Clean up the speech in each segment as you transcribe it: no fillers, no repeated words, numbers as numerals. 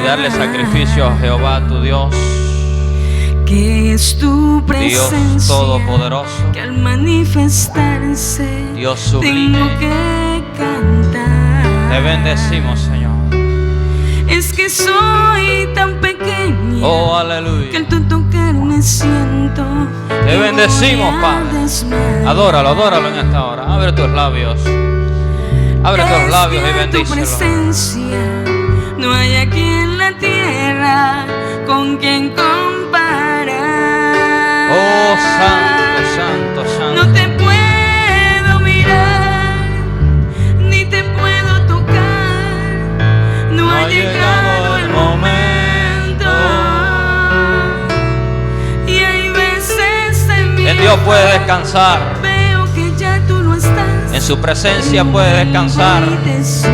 darle sacrificio a Jehová tu Dios, que es tu presencia, Dios todopoderoso, que al manifestarse Dios sublime. tengo que cantar. Te bendecimos, Señor. Es que soy tan pequeña, Oh, que aleluya. al tu tocar me siento. Te bendecimos, Padre. Adóralo, adóralo en esta hora. Abre tus labios. Abre tus labios y Tu bendícelo. presencia no hay aquí en la tierra con quien comparar. Oh, santo, santo, santo. No te puedo mirar, ni te puedo tocar. No ha llegado el momento. Y hay veces en mi En Dios puedes descansar. veo que ya tú no estás. En su presencia puedes descansar. Y te siento.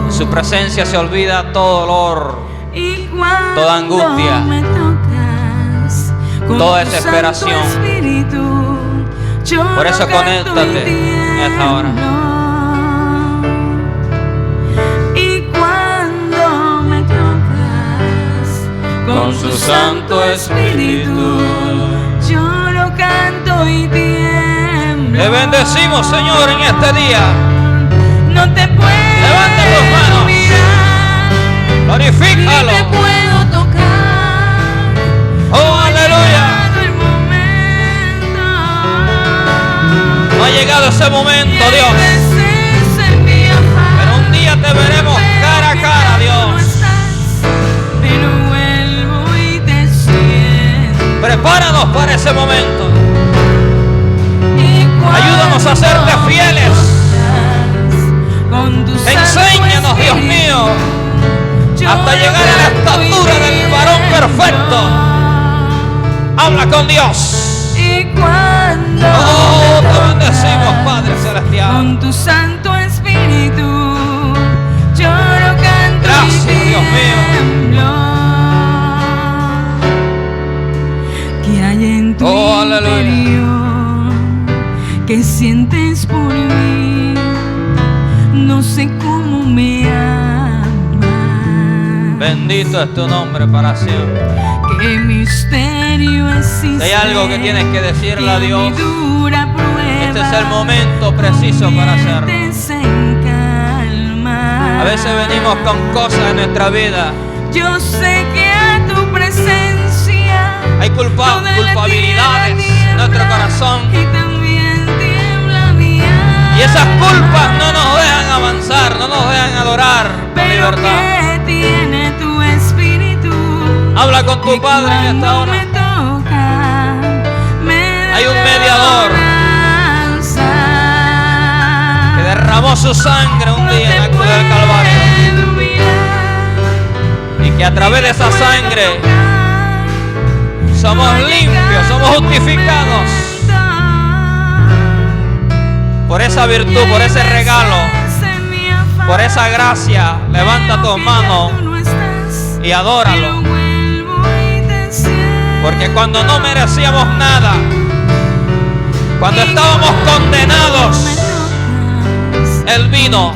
En su presencia se olvida todo dolor, Y cuando toda angustia, me tocas, con toda tu desesperación. Santo Espíritu, yo Por eso canto conéctate y en esta hora. tiemblo. Y cuando me tocas, Con su Santo Espíritu, yo lo canto y tiemblo. te bendecimos, Señor, en este día. No te puedo Levanta tus manos. mirar, Glorifícalo. ni te puedo tocar. Oh, aleluya. Llegado el momento. No ha llegado ese momento, Y hay Dios. veces en mi afán, Pero un día te veremos cara a veo que cara, ya tú no Dios. estás, pero vuelvo y te siento. Prepáranos para ese momento. Y cuando Ayúdanos a serte fieles. con tu Santo Enséñanos, Dios Espíritu, mío, yo hasta lo llegar a la canto y estatura del varón perfecto. tiemblo. Habla con Dios. Y cuando Oh, me te bendecimos, tocas, Padre Celestial. con tu Santo Espíritu, yo lo canto Gracias, y Dios mío. tiemblo. ¿Qué hay en tu Oh, aleluya. interior? ¿Qué sientes por mí? No sé cómo me amas. Bendito es tu nombre para siempre. Qué misterio existe. Si hay algo que tienes que decirle a Dios, mi dura prueba este es el momento preciso para hacerlo. conviertes en calma. A veces venimos con cosas en nuestra vida. Yo sé que a tu presencia Hay toda la culpabilidades en tierra nuestro tiembla, corazón. y también tiembla mi alma. Y esas culpas no nos dejan avanzar, no nos dejan adorar con Pero libertad. que tiene tu espíritu. Habla con tu Y Padre en esta cuando hora. me toca, me Hay un da mediador esperanza. Que derramó su sangre un No día en te la cruz del Calvario. puedo mirar, Y que a través de esa sangre somos limpios, somos justificados por esa virtud, por ese regalo, por esa gracia. Levanta tus manos y adóralo. Porque cuando no merecíamos nada, cuando estábamos condenados, Él vino,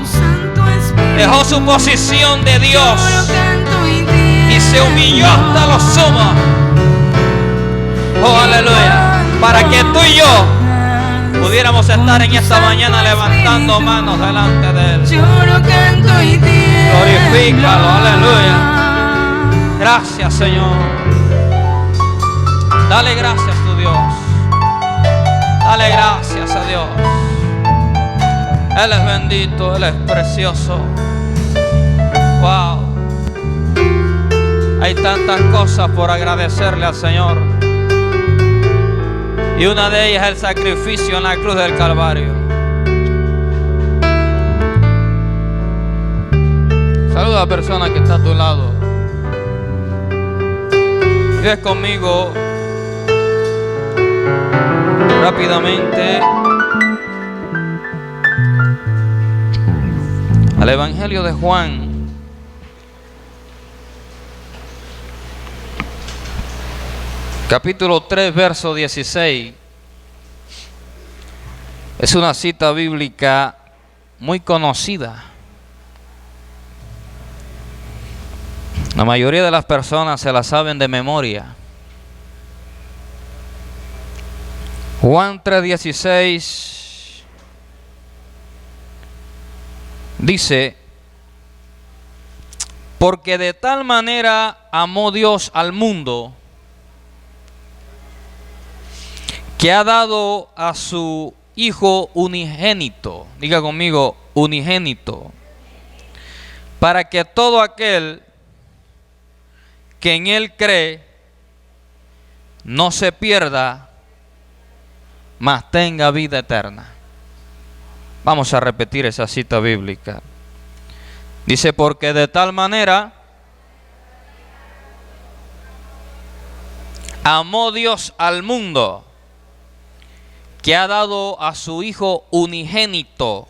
dejó su posición de Dios y se humilló hasta lo sumo. Oh, aleluya. Para que tú y yo pudiéramos estar en esta mañana levantando manos delante de Él. Glorifícalo, aleluya. Gracias, Señor. Dale gracias a tu Dios. Dale gracias a Dios. Él es bendito, Él es precioso. Wow. Hay tantas cosas por agradecerle al Señor. Y una de ellas es el sacrificio en la cruz del Calvario. Saluda a la persona que está a tu lado. Ves conmigo rápidamente al Evangelio de Juan. Capítulo 3, verso 16. Es una cita bíblica muy conocida. La mayoría de las personas se la saben de memoria. Juan 3:16 dice: porque de tal manera amó Dios al mundo, que ha dado a su Hijo unigénito, diga conmigo, unigénito, para que todo aquel que en Él cree no se pierda, mas tenga vida eterna. Vamos a repetir esa cita bíblica. Dice: porque de tal manera amó Dios al mundo, que ha dado a su Hijo unigénito,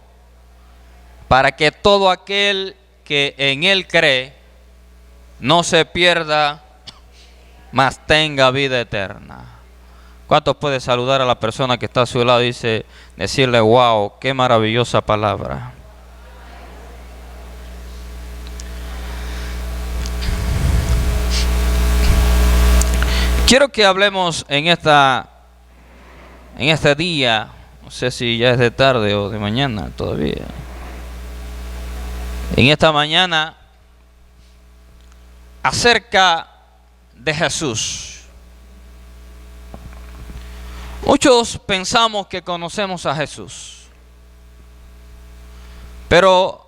para que todo aquel que en Él cree no se pierda, mas tenga vida eterna. ¿Cuántos puede saludar a la persona que está a su lado y decirle: wow, qué maravillosa palabra? Quiero que hablemos en este día, no sé si ya es de tarde o de mañana todavía, en esta mañana, acerca de Jesús. Muchos pensamos que conocemos a Jesús, pero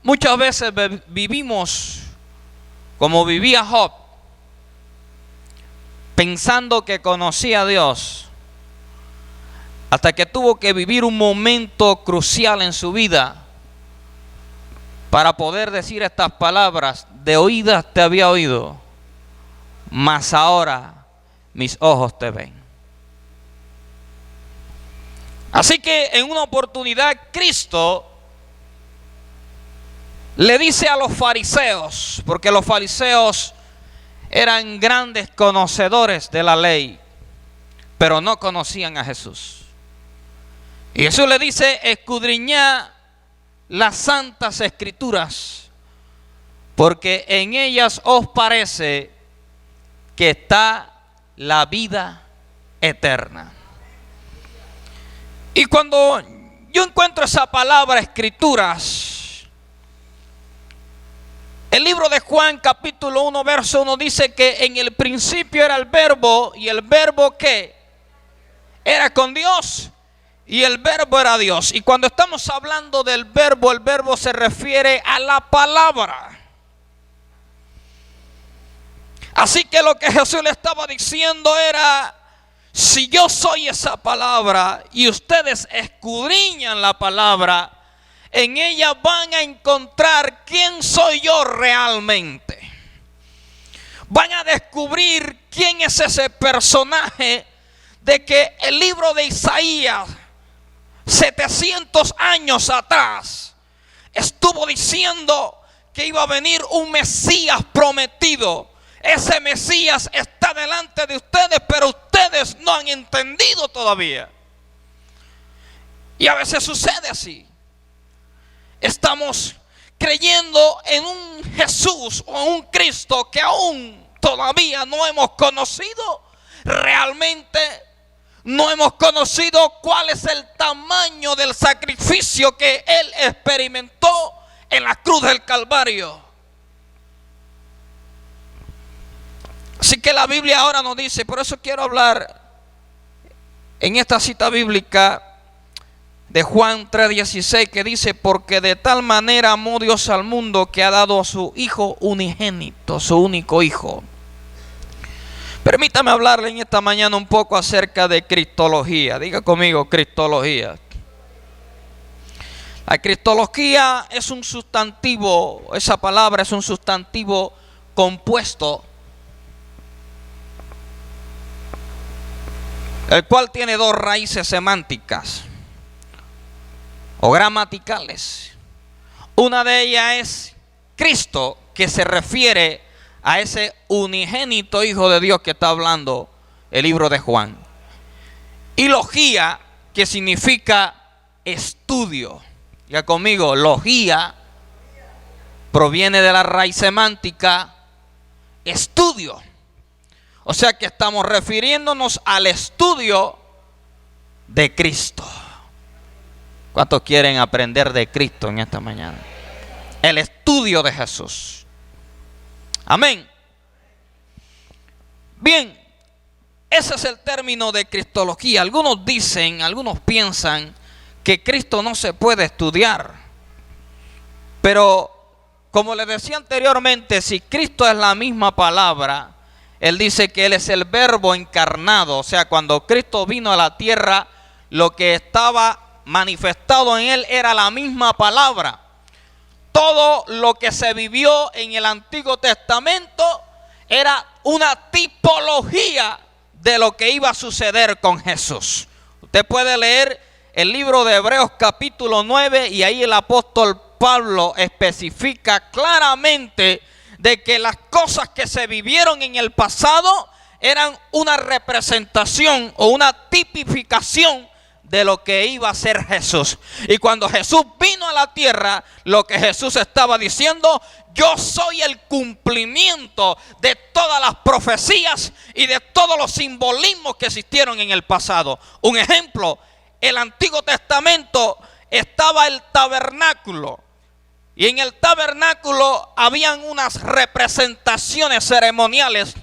muchas veces vivimos como vivía Job, pensando que conocía a Dios, hasta que tuvo que vivir un momento crucial en su vida para poder decir estas palabras: de oídas te había oído, mas ahora mis ojos te ven. Así que en una oportunidad Cristo le dice a los fariseos, porque los fariseos eran grandes conocedores de la ley, pero no conocían a Jesús. Y Jesús le dice: escudriñad las santas escrituras, porque en ellas os parece que está la vida eterna. Y cuando yo encuentro esa palabra escrituras, el libro de Juan capítulo 1 verso 1 dice que en el principio era el verbo, y el verbo ¿qué? Era con Dios, y el verbo era Dios. Y cuando estamos hablando del verbo, el verbo se refiere a la palabra. Así que lo que Jesús le estaba diciendo era: si yo soy esa palabra y ustedes escudriñan la palabra, en ella van a encontrar quién soy yo realmente. Van a descubrir quién es ese personaje de que el libro de Isaías 700 años atrás estuvo diciendo que iba a venir un Mesías prometido. Ese Mesías está delante de ustedes, pero ustedes no han entendido todavía. Y a veces sucede así. Estamos creyendo en un Jesús o un Cristo que aún todavía no hemos conocido. Realmente no hemos conocido cuál es el tamaño del sacrificio que Él experimentó en la cruz del Calvario. Así que la Biblia ahora nos dice, por eso quiero hablar en esta cita bíblica de Juan 3:16, que dice: porque de tal manera amó Dios al mundo, que ha dado a su Hijo unigénito, su único Hijo. Permítame hablarle en esta mañana un poco acerca de cristología. Diga conmigo, cristología. La cristología es un sustantivo, esa palabra es un sustantivo compuesto, el cual tiene dos raíces semánticas o gramaticales. Una de ellas es Cristo, que se refiere a ese unigénito Hijo de Dios que está hablando el libro de Juan. Y logía, que significa estudio. Ya conmigo, logía proviene de la raíz semántica estudio. O sea que estamos refiriéndonos al estudio de Cristo. ¿Cuántos quieren aprender de Cristo en esta mañana? El estudio de Jesús. Amén. Bien, ese es el término de cristología. Algunos dicen, algunos piensan que Cristo no se puede estudiar. Pero, como les decía anteriormente, si Cristo es la misma palabra, Él dice que Él es el verbo encarnado. O sea, cuando Cristo vino a la tierra, lo que estaba manifestado en Él era la misma palabra. Todo lo que se vivió en el Antiguo Testamento era una tipología de lo que iba a suceder con Jesús. Usted puede leer el libro de Hebreos capítulo 9 y ahí el apóstol Pablo especifica claramente de que las cosas que se vivieron en el pasado eran una representación o una tipificación de lo que iba a ser Jesús. Y cuando Jesús vino a la tierra, lo que Jesús estaba diciendo: yo soy el cumplimiento de todas las profecías y de todos los simbolismos que existieron en el pasado. Un ejemplo, el Antiguo Testamento estaba el tabernáculo. Y en el tabernáculo habían unas representaciones ceremoniales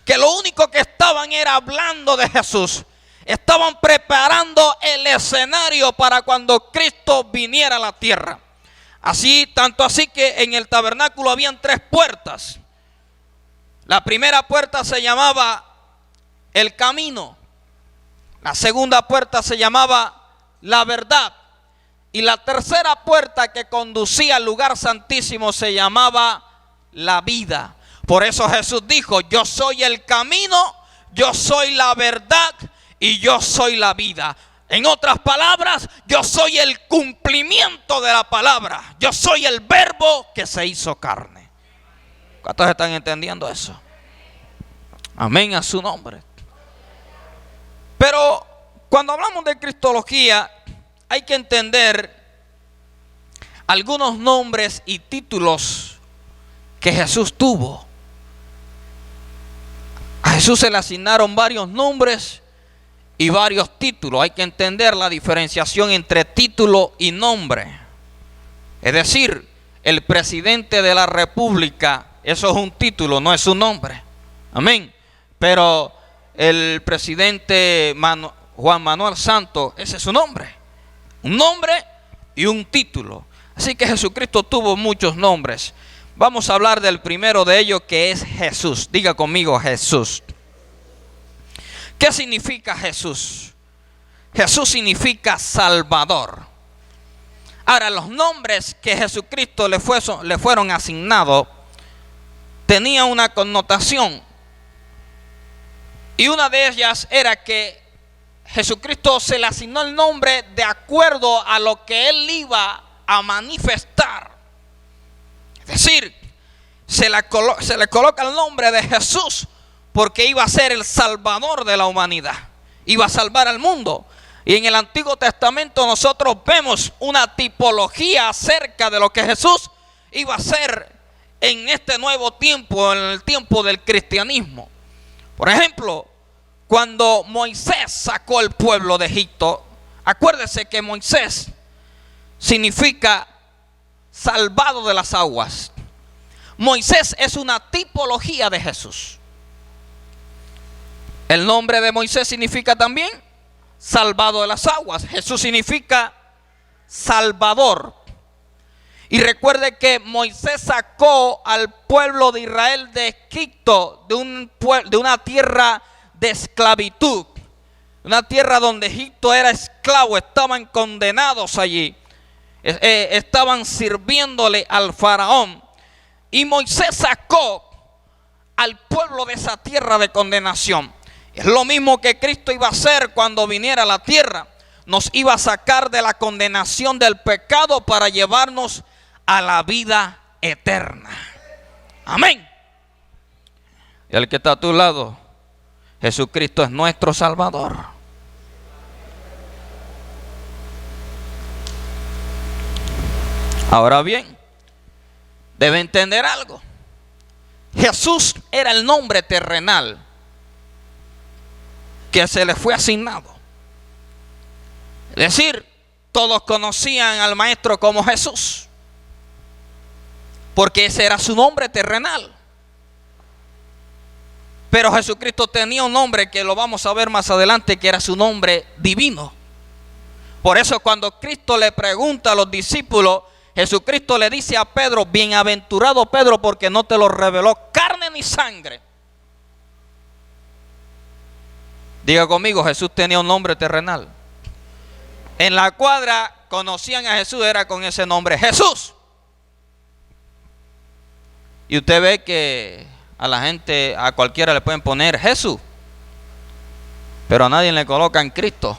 que lo único que estaban era hablando de Jesús. Estaban preparando el escenario para cuando Cristo viniera a la tierra. Así, tanto así que en el tabernáculo habían 3 puertas. La primera puerta se llamaba el camino. La segunda puerta se llamaba la verdad. Y la tercera puerta que conducía al lugar santísimo se llamaba la vida. Por eso Jesús dijo: yo soy el camino, yo soy la verdad y yo soy la vida. En otras palabras, yo soy el cumplimiento de la palabra. Yo soy el verbo que se hizo carne. ¿Cuántos están entendiendo eso? Amén a su nombre. Pero cuando hablamos de cristología, hay que entender algunos nombres y títulos que Jesús tuvo. A Jesús se le asignaron varios nombres y varios títulos. Hay que entender la diferenciación entre título y nombre. Es decir, el presidente de la República, eso es un título, no es un nombre. Amén. Pero el presidente Juan Manuel Santos, ese es su nombre. Un nombre y un título. Así que Jesucristo tuvo muchos nombres. Vamos a hablar del primero de ellos, que es Jesús. Diga conmigo: Jesús. ¿Qué significa Jesús? Jesús significa Salvador. Ahora, los nombres que Jesucristo le fueron asignados tenían una connotación. Y una de ellas era que Jesucristo se le asignó el nombre de acuerdo a lo que Él iba a manifestar. Es decir, se le coloca el nombre de Jesús porque iba a ser el Salvador de la humanidad. Iba a salvar al mundo. Y en el Antiguo Testamento nosotros vemos una tipología acerca de lo que Jesús iba a hacer en este nuevo tiempo, en el tiempo del cristianismo. Por ejemplo, cuando Moisés sacó el pueblo de Egipto, acuérdese que Moisés significa salvado de las aguas. Moisés es una tipología de Jesús. El nombre de Moisés significa también salvado de las aguas. Jesús significa Salvador. Y recuerde que Moisés sacó al pueblo de Israel de Egipto, de una tierra de esclavitud, una tierra donde Egipto era esclavo, estaban condenados allí, estaban sirviéndole al faraón. Y Moisés sacó al pueblo de esa tierra de condenación. Es lo mismo que Cristo iba a hacer cuando viniera a la tierra. Nos iba a sacar de la condenación del pecado para llevarnos a la vida eterna. Amén. Y el que está a tu lado: Jesucristo es nuestro Salvador. Ahora bien, debe entender algo. Jesús era el nombre terrenal que se le fue asignado. Es decir, todos conocían al maestro como Jesús, porque ese era su nombre terrenal. Pero Jesucristo tenía un nombre que lo vamos a ver más adelante, que era su nombre divino. Por eso cuando Cristo le pregunta a los discípulos, Jesucristo le dice a Pedro: bienaventurado Pedro, porque no te lo reveló carne ni sangre. Diga conmigo, Jesús tenía un nombre terrenal. En la cuadra conocían a Jesús, era con ese nombre, Jesús. Y usted ve que a la gente, a cualquiera le pueden poner Jesús, pero a nadie le colocan Cristo,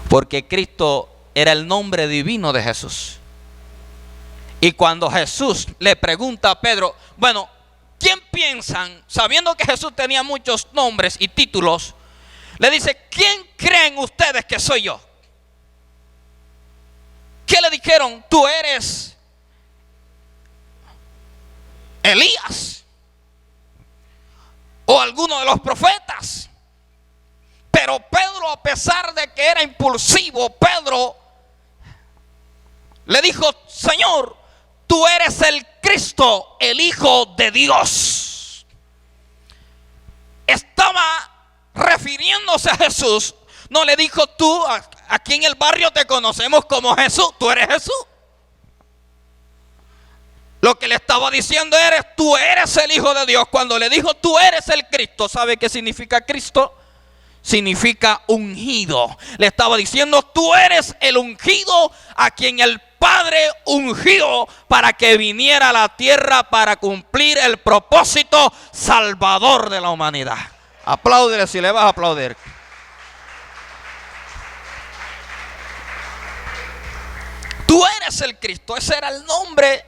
porque Cristo era el nombre divino de Jesús. Y cuando Jesús le pregunta a Pedro, bueno, ¿quién piensan? Sabiendo que Jesús tenía muchos nombres y títulos, le dice: ¿quién creen ustedes que soy yo? ¿Qué le dijeron? Tú eres Elías o alguno de los profetas. Pero Pedro, a pesar de que era impulsivo, Pedro le dijo: Señor, tú eres el Cristo, el Hijo de Dios. Estaba refiriéndose a Jesús. No le dijo: tú, aquí en el barrio te conocemos como Jesús, tú eres Jesús. Lo que le estaba diciendo era: tú eres el Hijo de Dios. Cuando le dijo: tú eres el Cristo, ¿sabe qué significa Cristo? Significa ungido. Le estaba diciendo: tú eres el ungido a quien el Padre ungió para que viniera a la tierra para cumplir el propósito salvador de la humanidad. Apláudele si le vas a aplaudir. Tú eres el Cristo. Ese era el nombre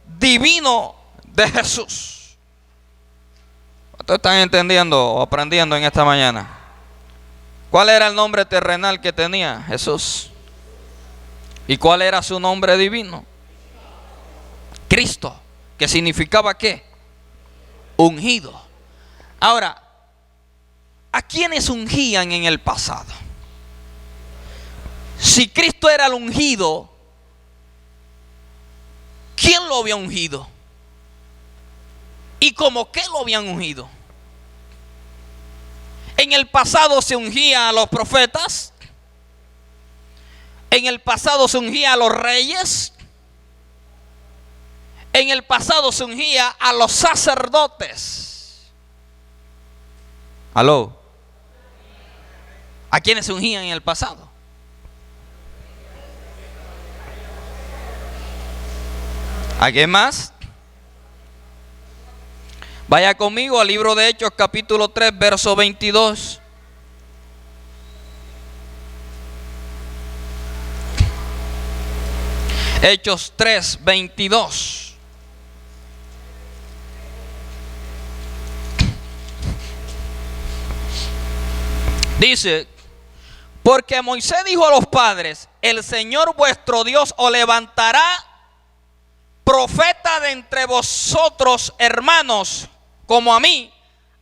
divino de Jesús. ¿Ustedes están entendiendo o aprendiendo en esta mañana? ¿Cuál era el nombre terrenal que tenía Jesús? ¿Y cuál era su nombre divino? Cristo, que significaba ¿qué? Ungido. Ahora, ¿a quiénes ungían en el pasado? Si Cristo era el ungido, ¿quién lo había ungido? ¿Y cómo qué lo habían ungido? En el pasado se ungía a los profetas. En el pasado se ungía a los reyes. En el pasado se ungía a los sacerdotes. ¿Aló? ¿A quiénes se ungían en el pasado? ¿A quién más? Vaya conmigo al libro de Hechos, capítulo 3, verso 22. Hechos 3, 22. Dice: porque Moisés dijo a los padres: el Señor vuestro Dios os levantará profeta de entre vosotros, hermanos, como a mí.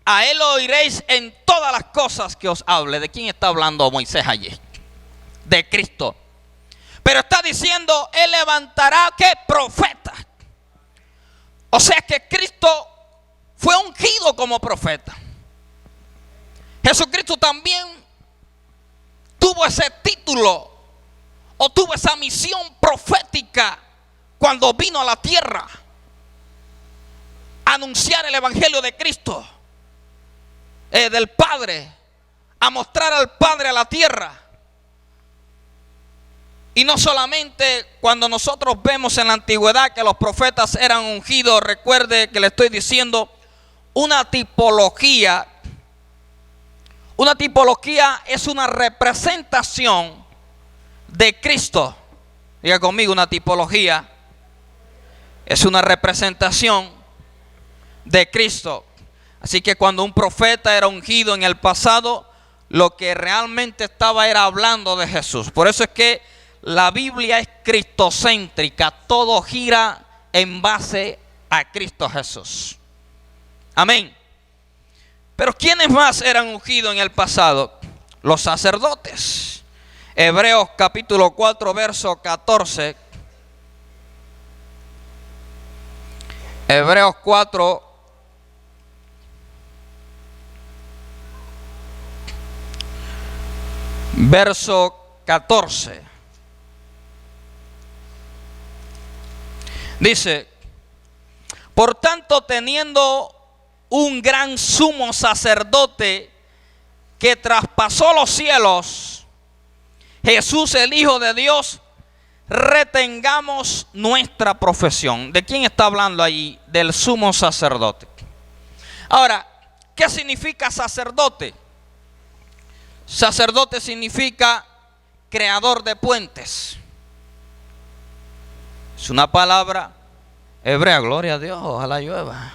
A él oiréis en todas las cosas que os hable. ¿De quién está hablando Moisés allí? De Cristo. Pero está diciendo: él levantará ¿qué? Profeta. O sea que Cristo fue ungido como profeta. Jesucristo también tuvo ese título o tuvo esa misión profética cuando vino a la tierra a anunciar el evangelio de Cristo, del Padre, a mostrar al Padre a la tierra. Y no solamente cuando nosotros vemos en la antigüedad que los profetas eran ungidos. Recuerde que le estoy diciendo una tipología. Una tipología es una representación de Cristo. Diga conmigo, una tipología es una representación de Cristo. Así que cuando un profeta era ungido en el pasado, lo que realmente estaba era hablando de Jesús. Por eso es que la Biblia es cristocéntrica. Todo gira en base a Cristo Jesús. Amén. Pero ¿quiénes más eran ungidos en el pasado? Los sacerdotes. Hebreos capítulo 4, verso 14. Hebreos 4, verso 14. Dice: por tanto, teniendo un gran sumo sacerdote que traspasó los cielos, Jesús el Hijo de Dios, retengamos nuestra profesión. ¿De quién está hablando ahí? Del sumo sacerdote. Ahora, ¿qué significa sacerdote? Sacerdote significa creador de puentes. Es una palabra hebrea, gloria a Dios, ojalá llueva.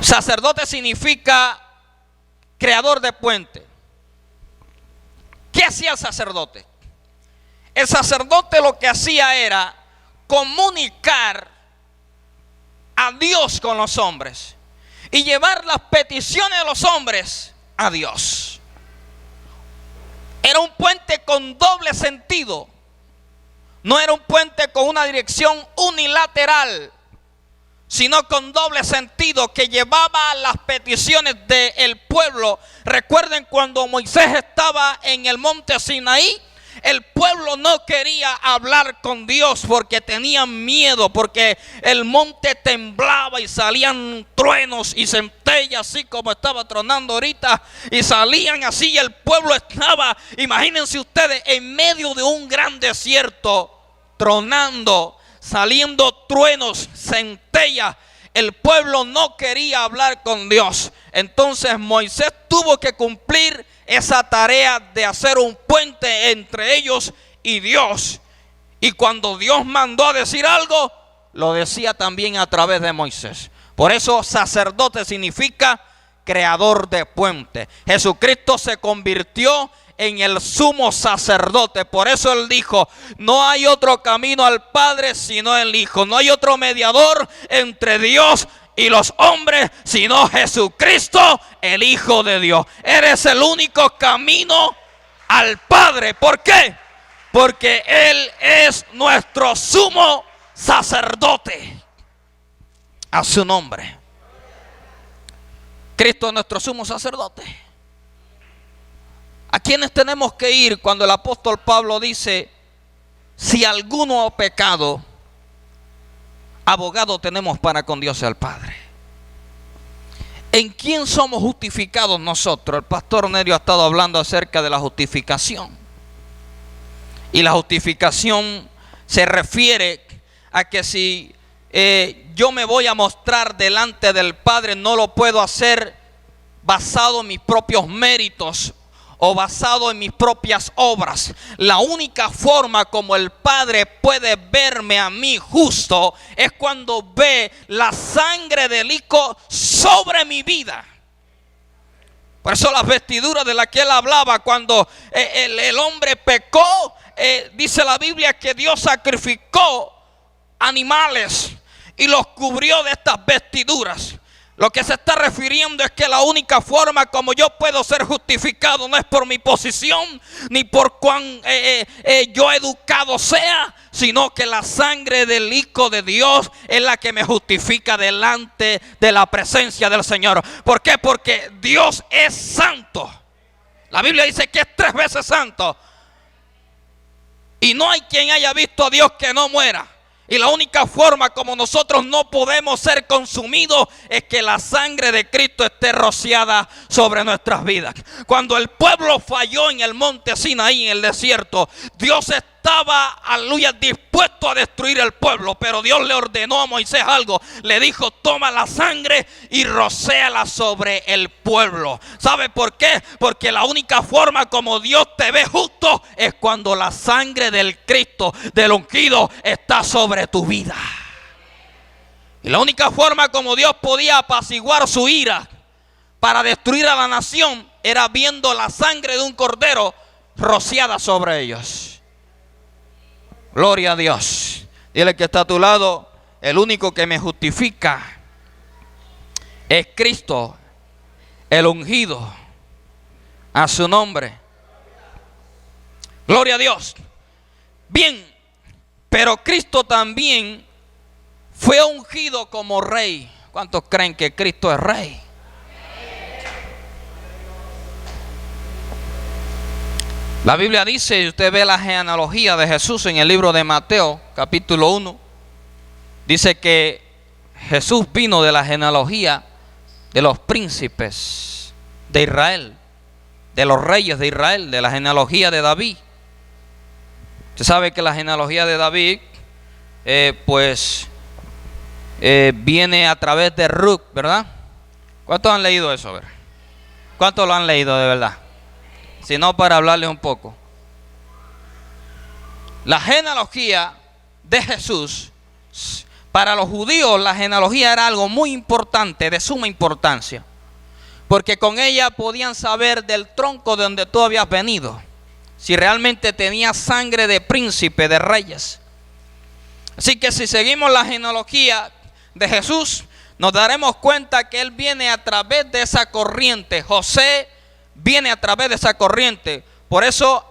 Sacerdote significa creador de puente. ¿Qué hacía el sacerdote? El sacerdote lo que hacía era comunicar a Dios con los hombres y llevar las peticiones de los hombres a Dios. Era un puente con doble sentido. No era un puente con una dirección unilateral, sino con doble sentido, que llevaba las peticiones del pueblo. Recuerden cuando Moisés estaba en el monte Sinaí, el pueblo no quería hablar con Dios porque tenían miedo, porque el monte temblaba y salían truenos y centellas, así como estaba tronando ahorita, y salían así, y el pueblo estaba, imagínense ustedes, en medio de un gran desierto, tronando, saliendo truenos, centellas. El pueblo no quería hablar con Dios. Entonces Moisés tuvo que cumplir esa tarea de hacer un puente entre ellos y Dios. Y cuando Dios mandó a decir algo, lo decía también a través de Moisés. Por eso sacerdote significa creador de puente. Jesucristo se convirtió en el sumo sacerdote. Por eso él dijo: no hay otro camino al Padre sino el Hijo. No hay otro mediador entre Dios y los hombres sino Jesucristo, el Hijo de Dios. Eres el único camino al Padre. ¿Por qué? Porque Él es nuestro sumo sacerdote. A su nombre. Cristo es nuestro sumo sacerdote. ¿A quiénes tenemos que ir cuando el apóstol Pablo dice: si alguno ha pecado, abogado tenemos para con Dios el Padre? ¿En quién somos justificados nosotros? El pastor Nerio ha estado hablando acerca de la justificación. Y la justificación se refiere a que si yo me voy a mostrar delante del Padre, no lo puedo hacer basado en mis propios méritos o basado en mis propias obras. La única forma como el Padre puede verme a mí justo es cuando ve la sangre del Hijo sobre mi vida. Por eso las vestiduras de las que él hablaba cuando el hombre pecó, dice la Biblia que Dios sacrificó animales y los cubrió de estas vestiduras. Lo que se está refiriendo es que la única forma como yo puedo ser justificado no es por mi posición ni por cuán yo educado sea, sino que la sangre del Hijo de Dios es la que me justifica delante de la presencia del Señor. ¿Por qué? Porque Dios es santo. La Biblia dice que es 3 veces santo. Y no hay quien haya visto a Dios que no muera. Y la única forma como nosotros no podemos ser consumidos es que la sangre de Cristo esté rociada sobre nuestras vidas. Cuando el pueblo falló en el monte Sinaí, en el desierto, Dios estaba, aleluya, dispuesto a destruir el pueblo. Pero Dios le ordenó a Moisés algo. Le dijo: toma la sangre y rocéala sobre el pueblo. ¿Sabe por qué? Porque la única forma como Dios te ve justo es cuando la sangre del Cristo, del ungido, está sobre tu vida. Y la única forma como Dios podía apaciguar su ira para destruir a la nación era viendo la sangre de un cordero rociada sobre ellos. Gloria a Dios. Dile que está a tu lado: el único que me justifica es Cristo, el ungido. A su nombre. Gloria a Dios. Bien, pero Cristo también fue ungido como rey. ¿Cuántos creen que Cristo es rey? La Biblia dice, y usted ve la genealogía de Jesús en el libro de Mateo, capítulo 1. Dice que Jesús vino de la genealogía de los príncipes de Israel, de los reyes de Israel, de la genealogía de David. Usted sabe que la genealogía de David, viene a través de Ruth, ¿verdad? ¿Cuántos han leído eso? A ver. ¿Cuántos lo han leído de verdad? Si no, para hablarles un poco. La genealogía de Jesús, para los judíos la genealogía era algo muy importante, de suma importancia, porque con ella podían saber del tronco de donde tú habías venido, si realmente tenías sangre de príncipe, de reyes. Así que si seguimos la genealogía de Jesús, nos daremos cuenta que Él viene a través de esa corriente. José viene a través de esa corriente. Por eso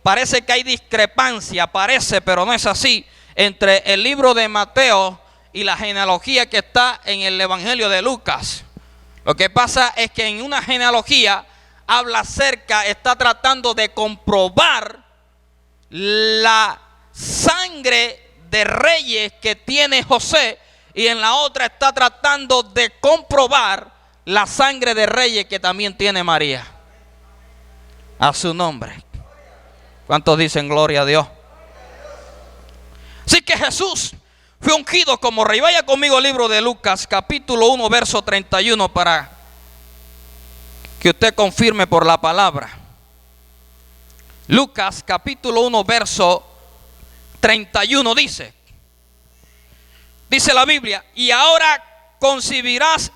parece que hay discrepancia, pero no es así, entre el libro de Mateo y la genealogía que está en el Evangelio de Lucas. Lo que pasa es que en una genealogía está tratando de comprobar la sangre de reyes que tiene José, y en la otra está tratando de comprobar la sangre de reyes que también tiene María. A su nombre. ¿Cuántos dicen gloria a Dios? Así que Jesús fue ungido como rey. Vaya conmigo al libro de Lucas, capítulo 1, verso 31, para que usted confirme por la palabra. Lucas, capítulo 1, verso 31 dice la Biblia: y ahora concebirás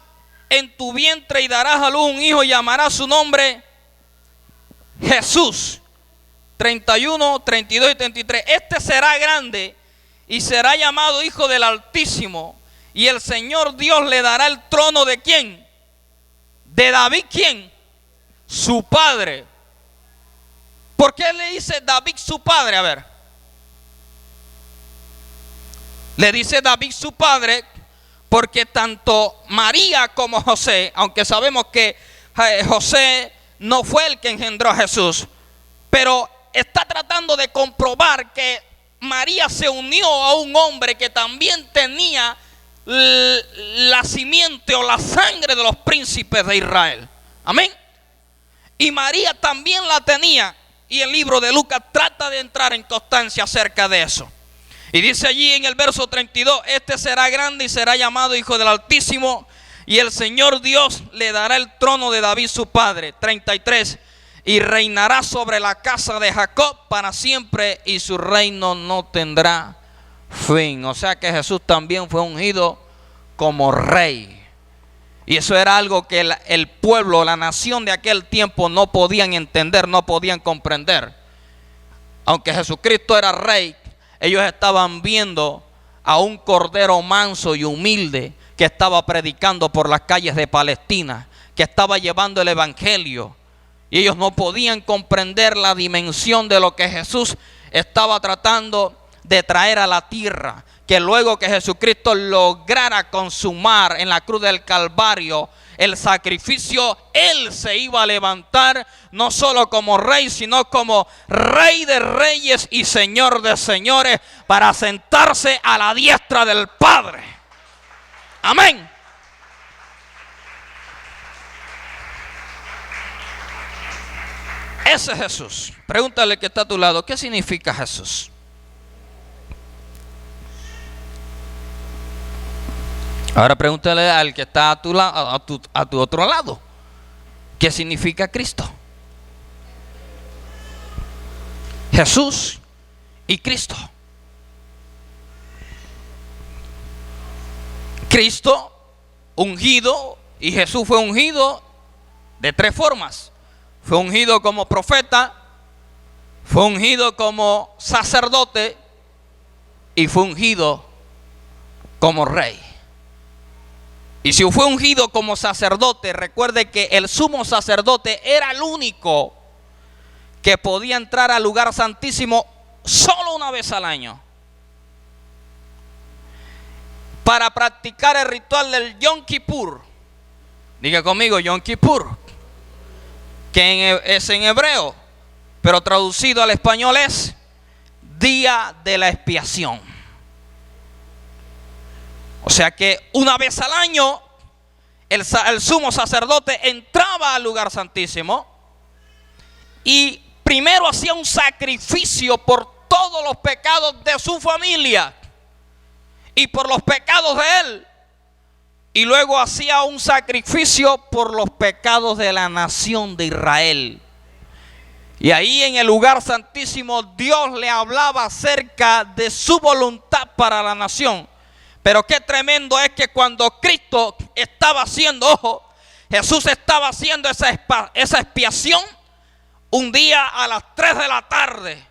en tu vientre y darás a luz un hijo y llamarás su nombre Jesús. 31, 32 y 33. Este será grande y será llamado Hijo del Altísimo, y el Señor Dios le dará el trono de ¿quién? De David. ¿Quién? Su padre. ¿Por qué le dice David su padre? A ver. Le dice David su padre porque tanto María como José, aunque sabemos que José no fue el que engendró a Jesús, pero está tratando de comprobar que María se unió a un hombre que también tenía la simiente o la sangre de los príncipes de Israel. Amén. Y María también la tenía, y el libro de Lucas trata de entrar en constancia acerca de eso. Y dice allí en el verso 32: este será grande y será llamado Hijo del Altísimo, y el Señor Dios le dará el trono de David su padre. 33: y reinará sobre la casa de Jacob para siempre, y su reino no tendrá fin. O sea que Jesús también fue ungido como rey. Y eso era algo que el pueblo, la nación de aquel tiempo no podían entender, no podían comprender. Aunque Jesucristo era rey, ellos estaban viendo a un cordero manso y humilde que estaba predicando por las calles de Palestina, que estaba llevando el evangelio. Y ellos no podían comprender la dimensión de lo que Jesús estaba tratando de traer a la tierra. Que luego que Jesucristo lograra consumar en la cruz del Calvario el sacrificio, Él se iba a levantar no solo como rey, sino como Rey de reyes y Señor de señores, para sentarse a la diestra del Padre. Amén. Ese es Jesús. Pregúntale que está a tu lado: ¿qué significa Jesús? Ahora pregúntale al que está a tu lado, a tu otro lado: ¿qué significa Cristo? Jesús y Cristo. Cristo ungido, y Jesús fue ungido de tres formas. Fue ungido como profeta, fue ungido como sacerdote y fue ungido como rey. Y si fue ungido como sacerdote, recuerde que el sumo sacerdote era el único que podía entrar al lugar santísimo solo una vez al año para practicar el ritual del Yom Kippur. Diga conmigo, Yom Kippur, que es en hebreo, pero traducido al español es Día de la Expiación. O sea que una vez al año el sumo sacerdote entraba al lugar santísimo y primero hacía un sacrificio por todos los pecados de su familia y por los pecados de él. Y luego hacía un sacrificio por los pecados de la nación de Israel. Y ahí en el lugar santísimo Dios le hablaba acerca de su voluntad para la nación. Pero qué tremendo es que cuando Cristo estaba haciendo, ojo, Jesús estaba haciendo esa expiación un día a las 3 de la tarde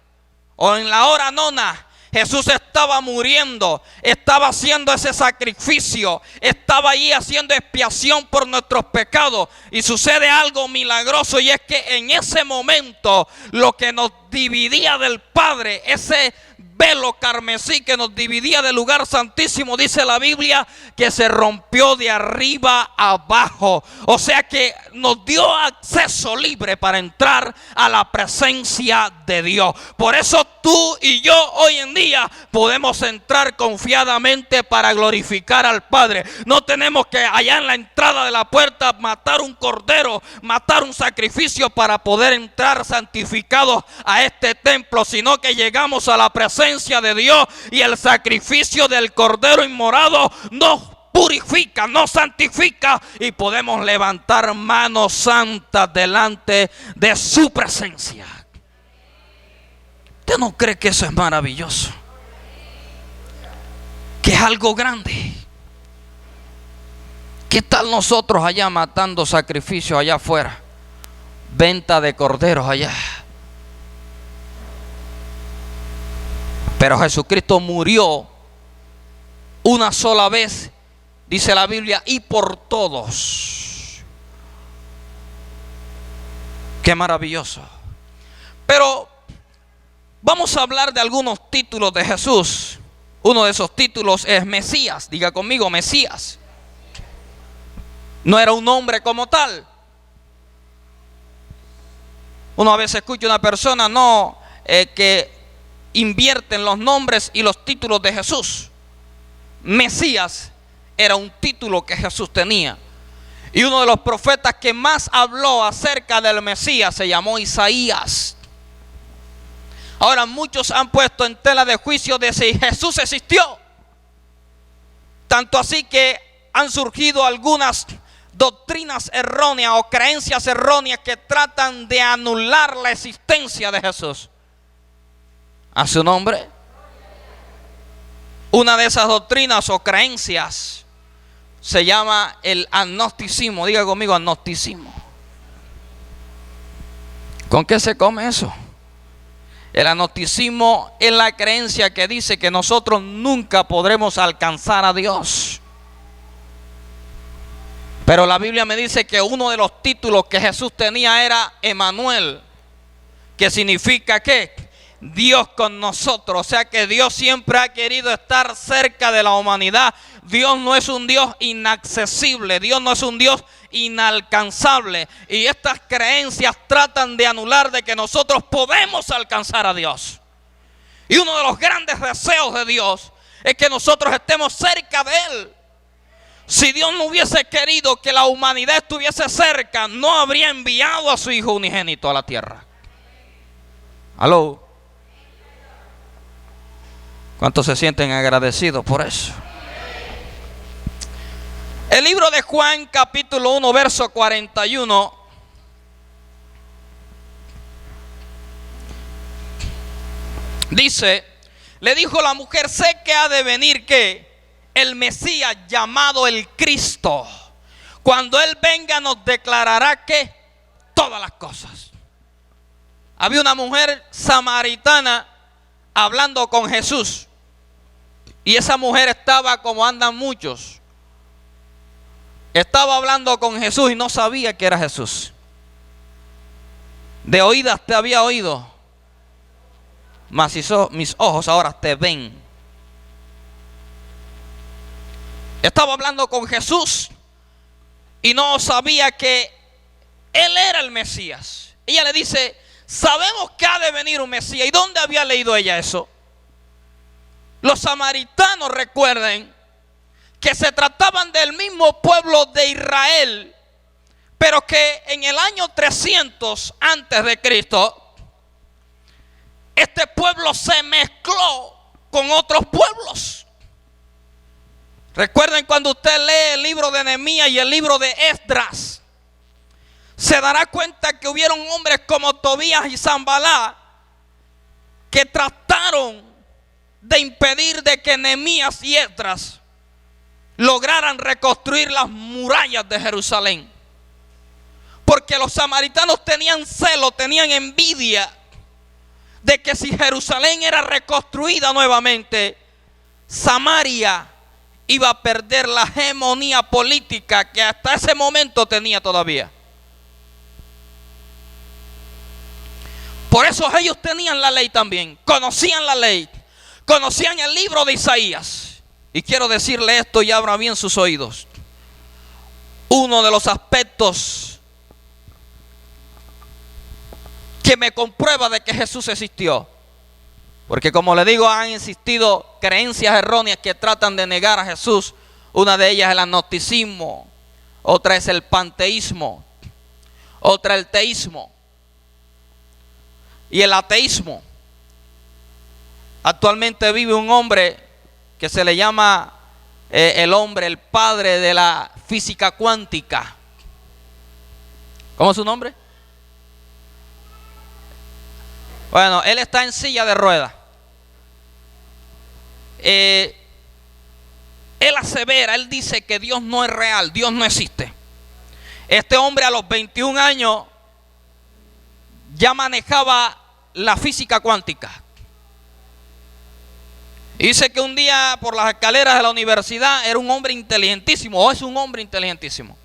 o en la hora nona. Jesús estaba muriendo, estaba haciendo ese sacrificio, estaba allí haciendo expiación por nuestros pecados. Y sucede algo milagroso, y es que en ese momento lo que nos dividía del Padre, ese velo carmesí que nos dividía del lugar santísimo, dice la Biblia que se rompió de arriba a abajo. O sea que nos dio acceso libre para entrar a la presencia de Dios. Por eso tú y yo hoy en día podemos entrar confiadamente para glorificar al Padre. No tenemos que allá en la entrada de la puerta matar un cordero, matar un sacrificio para poder entrar santificados a este templo, sino que llegamos a la presencia de Dios y el sacrificio del cordero inmolado nos purifica, nos santifica y podemos levantar manos santas delante de su presencia. ¿Usted no cree que eso es maravilloso? Que es algo grande. ¿Qué tal nosotros allá matando sacrificios allá afuera? Venta de corderos allá. Pero Jesucristo murió una sola vez, dice la Biblia, y por todos. Qué maravilloso. Pero vamos a hablar de algunos títulos de Jesús. Uno de esos títulos es Mesías. Diga conmigo, Mesías. No era un nombre como tal. Uno a veces escucha a una persona que invierten los nombres y los títulos de Jesús. Mesías era un título que Jesús tenía. Y uno de los profetas que más habló acerca del Mesías se llamó Isaías. Ahora muchos han puesto en tela de juicio de si Jesús existió. Tanto así que han surgido algunas doctrinas erróneas o creencias erróneas que tratan de anular la existencia de Jesús. ¿A su nombre? Una de esas doctrinas o creencias se llama el agnosticismo. Diga conmigo, agnosticismo. ¿Con qué se come eso? El agnosticismo es la creencia que dice que nosotros nunca podremos alcanzar a Dios. Pero la Biblia me dice que uno de los títulos que Jesús tenía era Emmanuel, que significa ¿qué? Dios con nosotros. O sea que Dios siempre ha querido estar cerca de la humanidad. Dios no es un Dios inaccesible, Dios no es un Dios inalcanzable. Y estas creencias tratan de anular de que nosotros podemos alcanzar a Dios. Y uno de los grandes deseos de Dios es que nosotros estemos cerca de Él. Si Dios no hubiese querido que la humanidad estuviese cerca, no habría enviado a su Hijo unigénito a la tierra. ¿Aló? ¿Cuántos se sienten agradecidos por eso? El libro de Juan, capítulo 1, verso 41. Dice, le dijo la mujer, sé que ha de venir ¿qué? El Mesías llamado el Cristo. Cuando Él venga nos declarará ¿qué? Todas las cosas. Había una mujer samaritana hablando con Jesús. Y esa mujer estaba como andan muchos. Estaba hablando con Jesús y no sabía que era Jesús. De oídas te había oído, mas mis ojos ahora te ven. Estaba hablando con Jesús y no sabía que Él era el Mesías. Ella le dice, sabemos que ha de venir un Mesías. ¿Y dónde había leído ella eso? Los samaritanos, recuerden que se trataban del mismo pueblo de Israel, pero que en el año 300 antes de Cristo, este pueblo se mezcló con otros pueblos. Recuerden cuando usted lee el libro de Nehemías y el libro de Esdras, se dará cuenta que hubieron hombres como Tobías y Sanballat que trataron de impedir de que Nehemías y Esdras lograran reconstruir las murallas de Jerusalén. Porque los samaritanos tenían celo, tenían envidia de que si Jerusalén era reconstruida nuevamente, Samaria iba a perder la hegemonía política que hasta ese momento tenía todavía. Por eso ellos tenían la ley también, conocían la ley, conocían el libro de Isaías. Y quiero decirle esto y abra bien sus oídos. Uno de los aspectos que me comprueba de que Jesús existió, porque como le digo, han existido creencias erróneas que tratan de negar a Jesús. Una de ellas es el agnosticismo, otra es el panteísmo, otra el teísmo y el ateísmo. Actualmente vive un hombre que se le llama el padre de la física cuántica. ¿Cómo es su nombre? Bueno, él está en silla de ruedas. Él asevera, él dice que Dios no es real, Dios no existe. Este hombre a los 21 años ya manejaba la física cuántica. Y dice que un día por las escaleras de la universidad era un hombre inteligentísimo, o es un hombre inteligentísimo.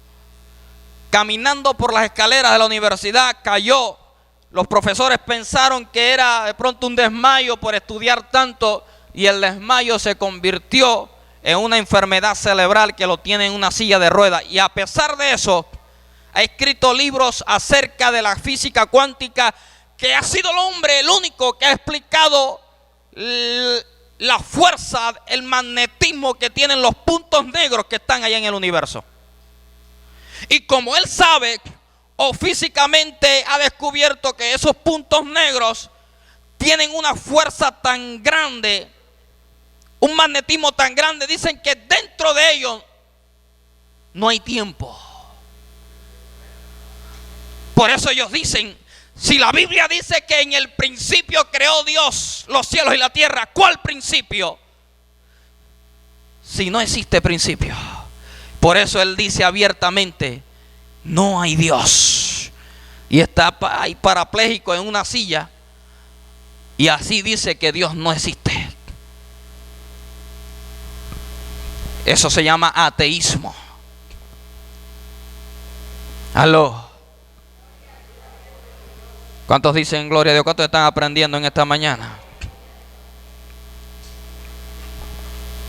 Caminando por las escaleras de la universidad cayó. Los profesores pensaron que era de pronto un desmayo por estudiar tanto, y el desmayo se convirtió en una enfermedad cerebral que lo tiene en una silla de ruedas. Y a pesar de eso, ha escrito libros acerca de la física cuántica, que ha sido el hombre el único que ha explicado la fuerza, el magnetismo que tienen los puntos negros que están allá en el universo. Y como él sabe, o físicamente ha descubierto que esos puntos negros tienen una fuerza tan grande, un magnetismo tan grande, dicen que dentro de ellos no hay tiempo. Por eso ellos dicen, si la Biblia dice que en el principio creó Dios los cielos y la tierra, ¿cuál principio? Si no existe principio. Por eso él dice abiertamente, no hay Dios. Y está ahí parapléjico en una silla, y así dice que Dios no existe. Eso se llama ateísmo. Aló. ¿Cuántos dicen gloria a Dios? ¿Cuántos están aprendiendo en esta mañana?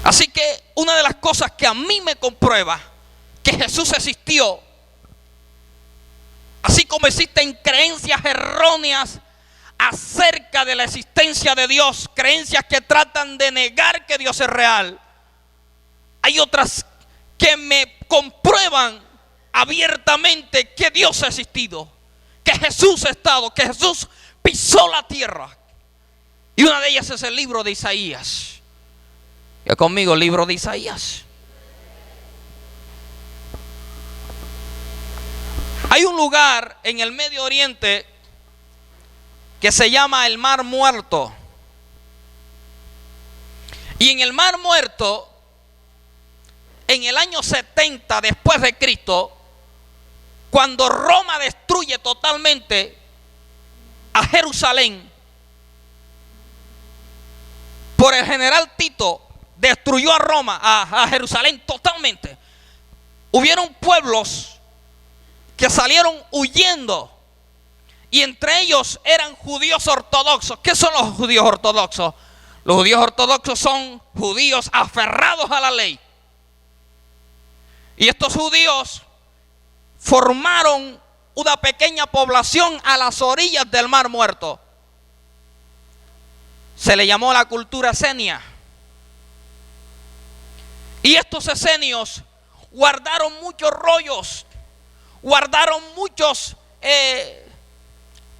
Así que una de las cosas que a mí me comprueba que Jesús existió, así como existen creencias erróneas acerca de la existencia de Dios, creencias que tratan de negar que Dios es real, hay otras que me comprueban abiertamente que Dios ha existido, que Jesús ha estado, que Jesús pisó la tierra. Y una de ellas es el libro de Isaías. Ya conmigo, el libro de Isaías. Hay un lugar en el Medio Oriente que se llama el Mar Muerto. Y en el Mar Muerto, en el año 70 después de Cristo, cuando Roma destruye totalmente a Jerusalén por el general Tito, destruyó a Roma, a Jerusalén totalmente, hubieron pueblos que salieron huyendo. Y entre ellos eran judíos ortodoxos. ¿Qué son los judíos ortodoxos? Los judíos ortodoxos son judíos aferrados a la ley. Y estos judíos formaron una pequeña población a las orillas del Mar Muerto. Se le llamó la cultura esenia. Y estos esenios guardaron muchos rollos, guardaron muchos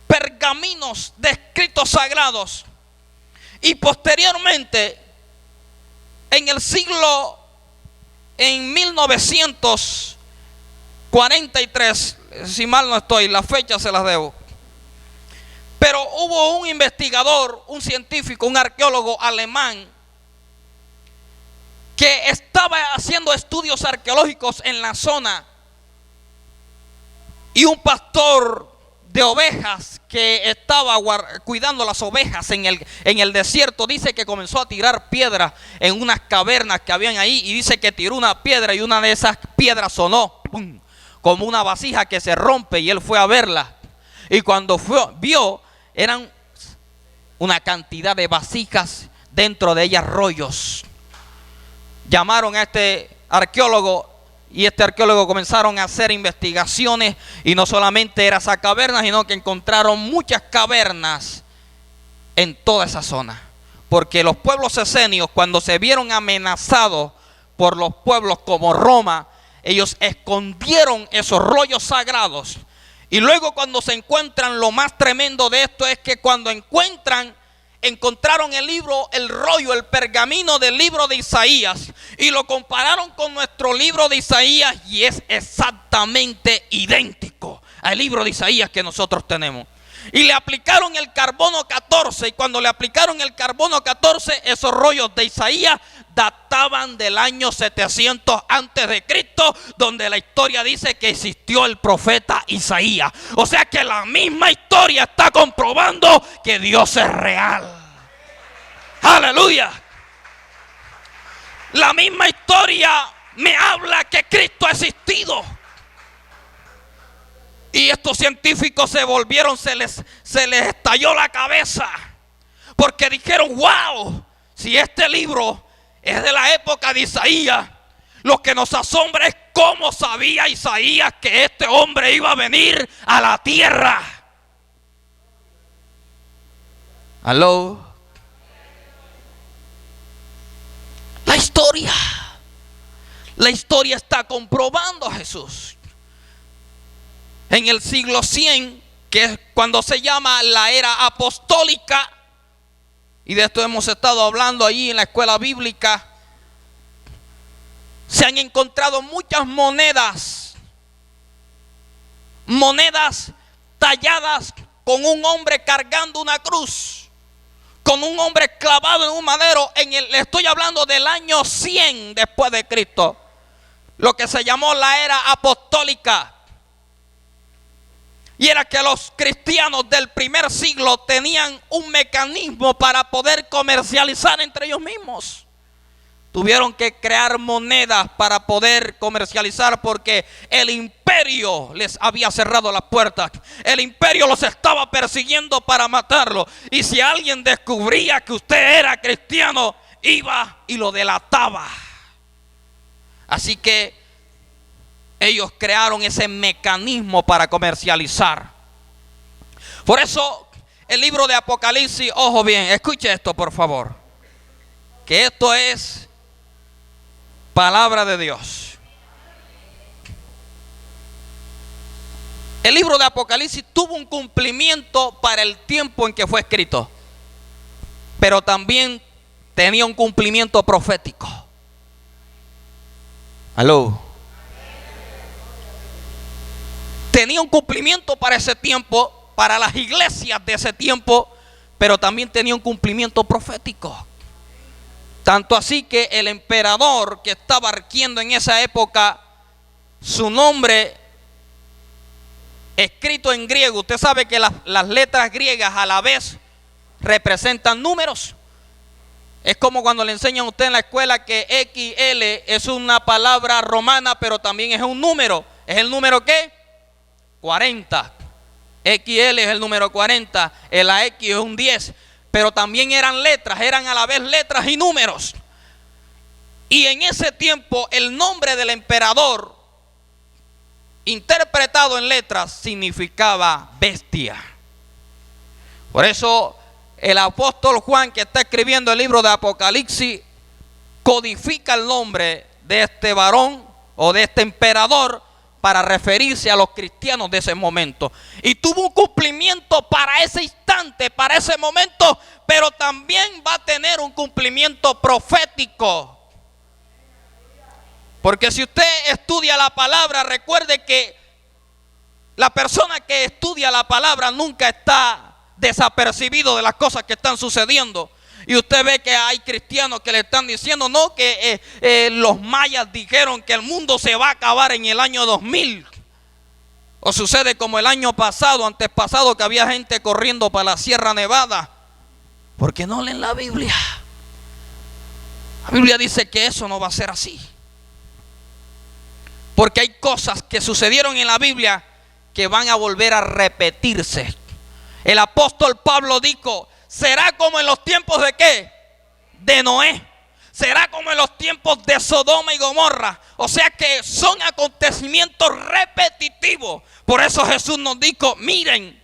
pergaminos de escritos sagrados. Y posteriormente, en 1943, si mal no estoy, la fecha se las debo, pero hubo un investigador, un científico, un arqueólogo alemán que estaba haciendo estudios arqueológicos en la zona, y un pastor de ovejas que estaba cuidando las ovejas en el desierto, dice que comenzó a tirar piedras en unas cavernas que habían ahí, y dice que tiró una piedra y una de esas piedras sonó ¡pum!, como una vasija que se rompe, y él fue a verla, y cuando vio, eran una cantidad de vasijas, dentro de ellas rollos. Llamaron a este arqueólogo, y este arqueólogo comenzaron a hacer investigaciones, y no solamente era esa caverna, sino que encontraron muchas cavernas en toda esa zona. Porque los pueblos esenios, cuando se vieron amenazados por los pueblos como Roma, ellos escondieron esos rollos sagrados. Y luego, cuando se encuentran, lo más tremendo de esto es que cuando encontraron el rollo, el pergamino del libro de Isaías, y lo compararon con nuestro libro de Isaías, y es exactamente idéntico al libro de Isaías que nosotros tenemos. Y le aplicaron el carbono 14, y cuando le aplicaron el carbono 14, esos rollos de Isaías databan del año 700 antes de Cristo, donde la historia dice que existió el profeta Isaías. O sea que la misma historia está comprobando que Dios es real. Aleluya. La misma historia me habla que Cristo ha existido. Y estos científicos se les estalló la cabeza, porque dijeron: wow, si este libro es de la época de Isaías, lo que nos asombra es cómo sabía Isaías que este hombre iba a venir a la tierra. ¿Aló? La historia está comprobando a Jesús. En el siglo 100, que es cuando se llama la era apostólica, y de esto hemos estado hablando allí en la escuela bíblica, se han encontrado muchas monedas talladas con un hombre cargando una cruz, con un hombre clavado en un madero. Le estoy hablando del año 100 después de Cristo, lo que se llamó la era apostólica. Y era que los cristianos del primer siglo tenían un mecanismo para poder comercializar entre ellos mismos. Tuvieron que crear monedas para poder comercializar, porque el imperio les había cerrado las puertas. El imperio los estaba persiguiendo para matarlo. Y si alguien descubría que usted era cristiano, iba y lo delataba. Así que ellos crearon ese mecanismo para comercializar. Por eso el libro de Apocalipsis, ojo bien, escuche esto por favor, que esto es palabra de Dios. El libro de Apocalipsis tuvo un cumplimiento para el tiempo en que fue escrito, pero también tenía un cumplimiento profético. ¿Aló? Tenía un cumplimiento para ese tiempo, para las iglesias de ese tiempo, pero también tenía un cumplimiento profético. Tanto así que el emperador que estaba rigiendo en esa época, su nombre escrito en griego, usted sabe que las letras griegas a la vez representan números. Es como cuando le enseñan a usted en la escuela que XL es una palabra romana, pero también es un número. ¿Es el número qué? 40. XL es el número 40. La X es un 10. Pero también eran letras, eran a la vez letras y números. Y en ese tiempo el nombre del emperador, interpretado en letras, significaba bestia. Por eso el apóstol Juan, que está escribiendo el libro de Apocalipsis, codifica el nombre de este varón o de este emperador para referirse a los cristianos de ese momento. Y tuvo un cumplimiento para ese instante, para ese momento, pero también va a tener un cumplimiento profético. Porque si usted estudia la palabra, recuerde que la persona que estudia la palabra nunca está desapercibido de las cosas que están sucediendo. Y usted ve que hay cristianos que le están diciendo, no, que los mayas dijeron que el mundo se va a acabar en el año 2000. O sucede como el año pasado, antes pasado, que había gente corriendo para la Sierra Nevada. Porque no leen la Biblia. La Biblia dice que eso no va a ser así. Porque hay cosas que sucedieron en la Biblia que van a volver a repetirse. El apóstol Pablo dijo, será como en los tiempos de ¿qué? De Noé. Será como en los tiempos de Sodoma y Gomorra. O sea que son acontecimientos repetitivos. Por eso Jesús nos dijo, miren,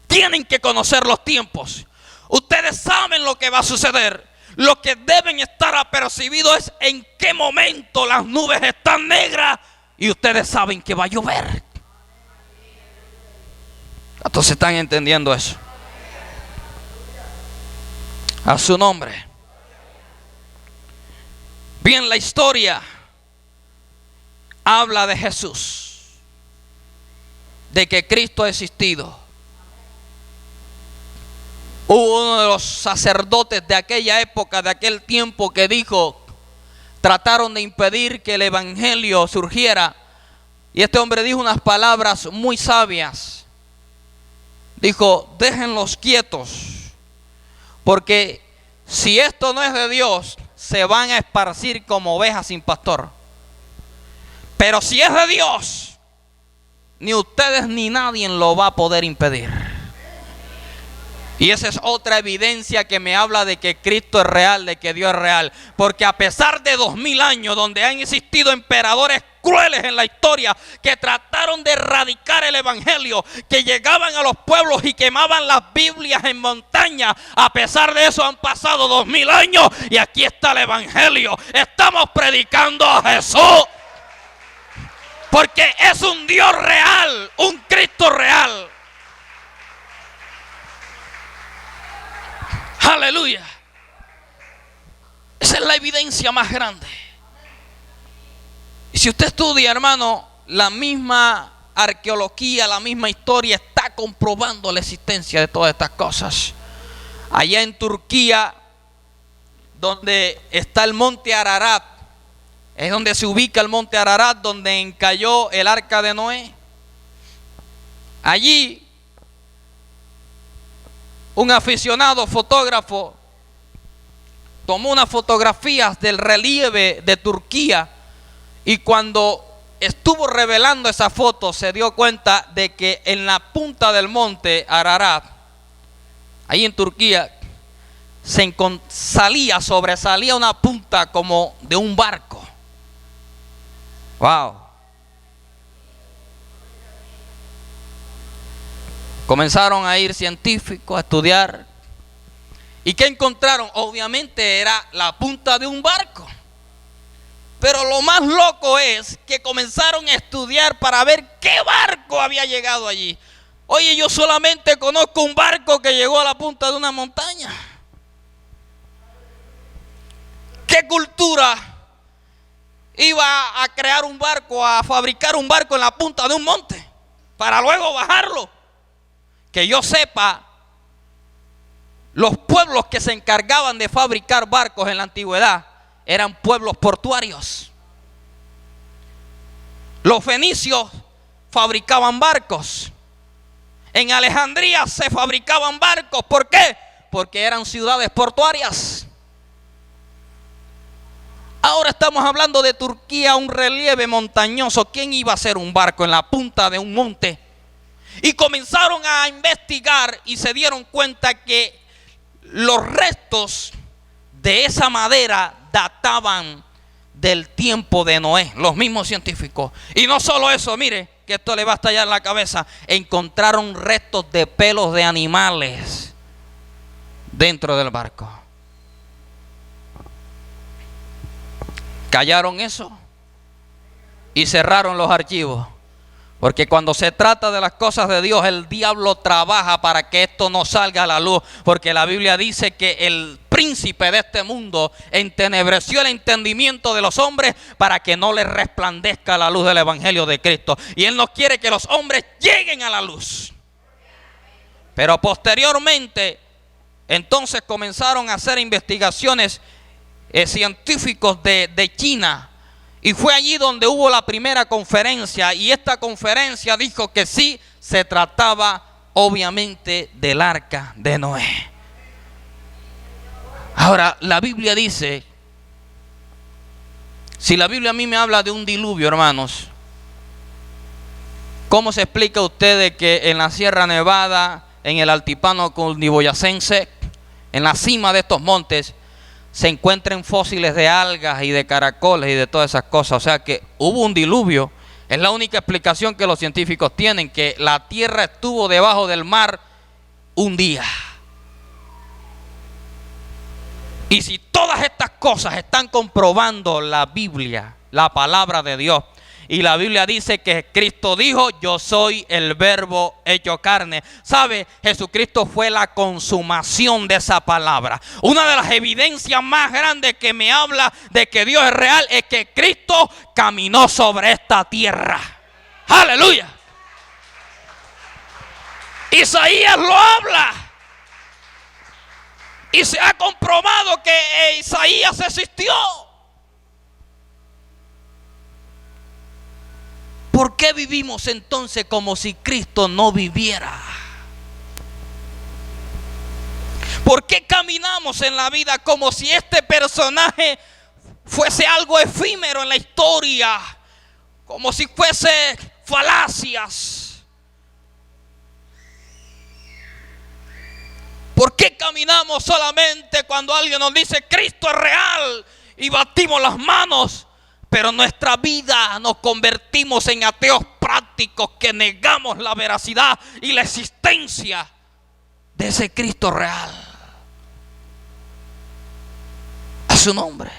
tienen que conocer los tiempos. Ustedes saben lo que va a suceder. Lo que deben estar apercibidos es en qué momento las nubes están negras y ustedes saben que va a llover. Entonces están entendiendo eso. A su nombre. Bien, la historia habla de Jesús, de que Cristo ha existido. Hubo uno de los sacerdotes de aquella época, de aquel tiempo, que dijo, trataron de impedir que el evangelio surgiera. Y este hombre dijo unas palabras muy sabias. Dijo, déjenlos quietos, porque si esto no es de Dios, se van a esparcir como ovejas sin pastor. Pero si es de Dios, ni ustedes ni nadie lo va a poder impedir. Y esa es otra evidencia que me habla de que Cristo es real, de que Dios es real. Porque a pesar de 2000 años donde han existido emperadores crueles en la historia que trataron de erradicar el evangelio, que llegaban a los pueblos y quemaban las Biblias en montaña, a pesar de eso han pasado 2000 años y aquí está el evangelio. Estamos predicando a Jesús. Porque es un Dios real, un Cristo real. Aleluya. Esa es la evidencia más grande. Y si usted estudia, hermano, la misma arqueología, la misma historia está comprobando la existencia de todas estas cosas. Allá en Turquía, donde está el monte Ararat, es donde se ubica el monte Ararat, donde encalló el arca de Noé. Allí un aficionado fotógrafo tomó unas fotografías del relieve de Turquía y cuando estuvo revelando esa foto se dio cuenta de que en la punta del monte Ararat, ahí en Turquía, sobresalía una punta como de un barco. Wow. Comenzaron a ir científicos a estudiar. ¿Y qué encontraron? Obviamente era la punta de un barco. Pero lo más loco es que comenzaron a estudiar para ver qué barco había llegado allí. Oye, yo solamente conozco un barco que llegó a la punta de una montaña. ¿Qué cultura iba a crear un barco, a fabricar un barco en la punta de un monte para luego bajarlo? Que yo sepa, los pueblos que se encargaban de fabricar barcos en la antigüedad eran pueblos portuarios. Los fenicios fabricaban barcos. En Alejandría se fabricaban barcos. ¿Por qué? Porque eran ciudades portuarias. Ahora estamos hablando de Turquía, un relieve montañoso. ¿Quién iba a hacer un barco en la punta de un monte? Y comenzaron a investigar y se dieron cuenta que los restos de esa madera databan del tiempo de Noé, los mismos científicos. Y no solo eso, mire, que esto le va a estallar la cabeza. Encontraron restos de pelos de animales dentro del barco. Callaron eso y cerraron los archivos. Porque cuando se trata de las cosas de Dios, el diablo trabaja para que esto no salga a la luz. Porque la Biblia dice que el príncipe de este mundo entenebreció el entendimiento de los hombres para que no les resplandezca la luz del evangelio de Cristo. Y él no quiere que los hombres lleguen a la luz. Pero posteriormente, entonces comenzaron a hacer investigaciones científicos de China. Y fue allí donde hubo la primera conferencia. Y esta conferencia dijo que sí, se trataba obviamente del arca de Noé. Ahora, la Biblia dice, si la Biblia a mí me habla de un diluvio, hermanos, ¿cómo se explica usted de que en la Sierra Nevada, en el altiplano cundiboyacense, en la cima de estos montes, se encuentren fósiles de algas y de caracoles y de todas esas cosas? O sea que hubo un diluvio. Es la única explicación que los científicos tienen, que la tierra estuvo debajo del mar un día. Y si todas estas cosas están comprobando la Biblia, la palabra de Dios, y la Biblia dice que Cristo dijo, yo soy el verbo hecho carne. ¿Sabe? Jesucristo fue la consumación de esa palabra. Una de las evidencias más grandes que me habla de que Dios es real es que Cristo caminó sobre esta tierra. ¡Aleluya! Isaías lo habla. Y se ha comprobado que Isaías existió. ¿Por qué vivimos entonces como si Cristo no viviera? ¿Por qué caminamos en la vida como si este personaje fuese algo efímero en la historia? Como si fuese falacias. ¿Por qué caminamos solamente cuando alguien nos dice Cristo es real y batimos las manos? Pero en nuestra vida nos convertimos en ateos prácticos que negamos la veracidad y la existencia de ese Cristo real. A su nombre.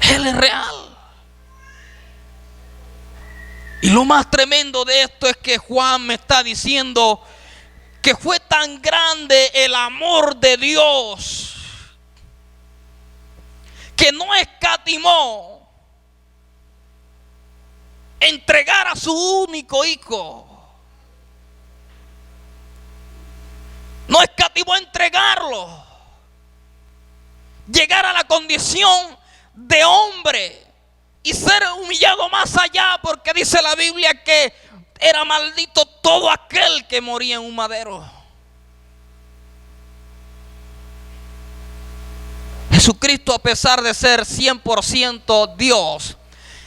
Él es real. Y lo más tremendo de esto es que Juan me está diciendo que fue tan grande el amor de Dios que no escatimó entregar a su único hijo. No escatimó entregarlo. Llegar a la condición de hombre y ser humillado más allá, porque dice la Biblia que era maldito todo aquel que moría en un madero. Jesucristo, a pesar de ser 100% Dios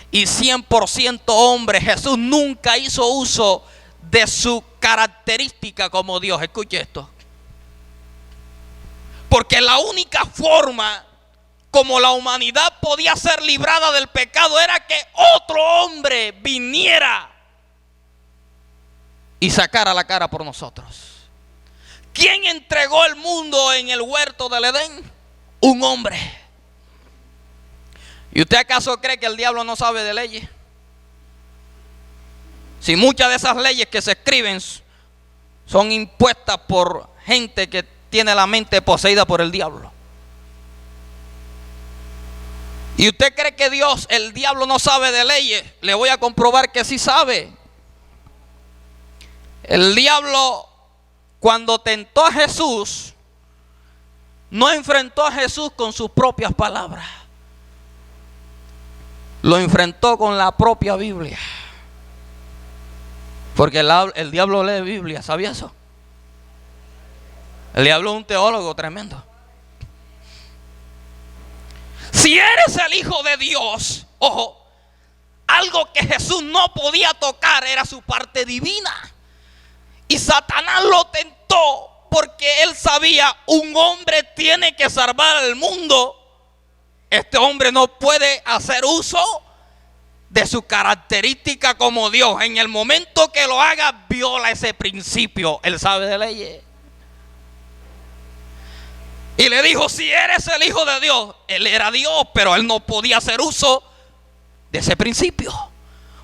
y 100% hombre, Jesús nunca hizo uso de su característica como Dios. Escuche esto. Porque la única forma como la humanidad podía ser librada del pecado era que otro hombre viniera y sacara la cara por nosotros. ¿Quién entregó el mundo en el huerto del Edén? Un hombre. ¿Y usted acaso cree que el diablo no sabe de leyes? Si muchas de esas leyes que se escriben son impuestas por gente que tiene la mente poseída por el diablo. ¿Y usted cree que Dios, el diablo, no sabe de leyes? Le voy a comprobar que sí sabe. El diablo, cuando tentó a Jesús, no enfrentó a Jesús con sus propias palabras. Lo enfrentó con la propia Biblia. Porque el diablo lee Biblia, ¿sabía eso? El diablo es un teólogo tremendo. Si eres el Hijo de Dios, ojo, algo que Jesús no podía tocar era su parte divina. Y Satanás lo tentó porque él sabía, un hombre tiene que salvar al mundo. Este hombre no puede hacer uso de su característica como Dios. En el momento que lo haga, viola ese principio. Él sabe de leyes. Y le dijo, si eres el Hijo de Dios. Él era Dios, pero él no podía hacer uso de ese principio.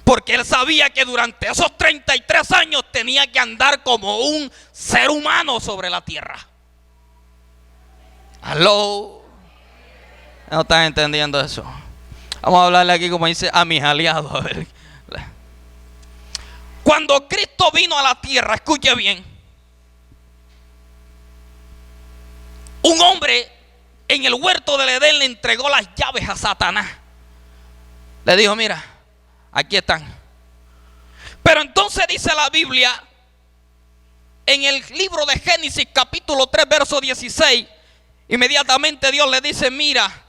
Porque él sabía que durante esos 33 años tenía que andar como un ser humano sobre la tierra. ¿Aló? ¿No están entendiendo eso? Vamos a hablarle aquí como dice a mis aliados. A ver. Cuando Cristo vino a la tierra, escuche bien. Un hombre en el huerto del Edén le entregó las llaves a Satanás. Le dijo, mira, aquí están. Pero entonces dice la Biblia, en el libro de Génesis capítulo 3 verso 16, inmediatamente Dios le dice, mira,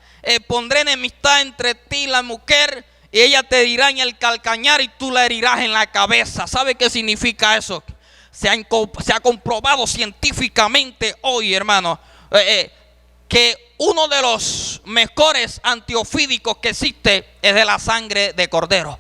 pondré enemistad entre ti y la mujer, y ella te herirá en el calcañar y tú la herirás en la cabeza. ¿Sabe qué significa eso? Se ha comprobado científicamente hoy, hermano, que uno de los mejores antiofídicos que existe es de la sangre de cordero,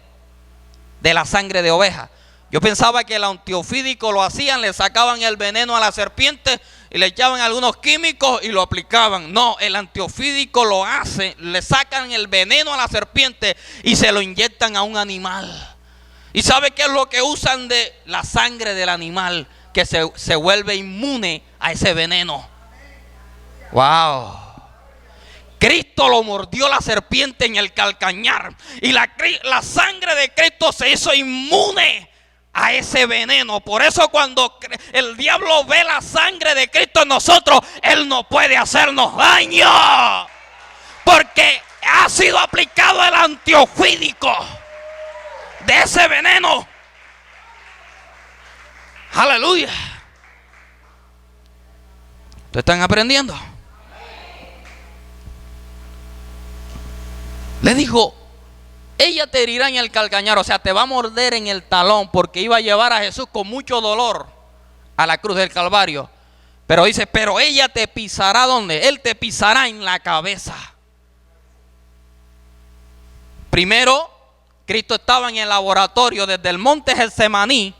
de la sangre de oveja. Yo pensaba que el antiofídico lo hacían, le sacaban el veneno a la serpiente y le echaban algunos químicos y lo aplicaban. No, el antiofídico lo hace, le sacan el veneno a la serpiente y se lo inyectan a un animal. ¿Y sabe qué es lo que usan de la sangre del animal? Que se vuelve inmune a ese veneno. Wow. Cristo lo mordió la serpiente en el calcañar y la sangre de Cristo se hizo inmune a ese veneno. Por eso cuando el diablo ve la sangre de Cristo en nosotros, él no puede hacernos daño, porque ha sido aplicado el antiofídico de ese veneno. Aleluya. ¿Ustedes están aprendiendo? Le dijo, ella te herirá en el calcañar, o sea, te va a morder en el talón, porque iba a llevar a Jesús con mucho dolor a la cruz del Calvario. Pero dice, pero ella te pisará, ¿dónde? Él te pisará en la cabeza. Primero, Cristo estaba en el laboratorio desde el monte Getsemaní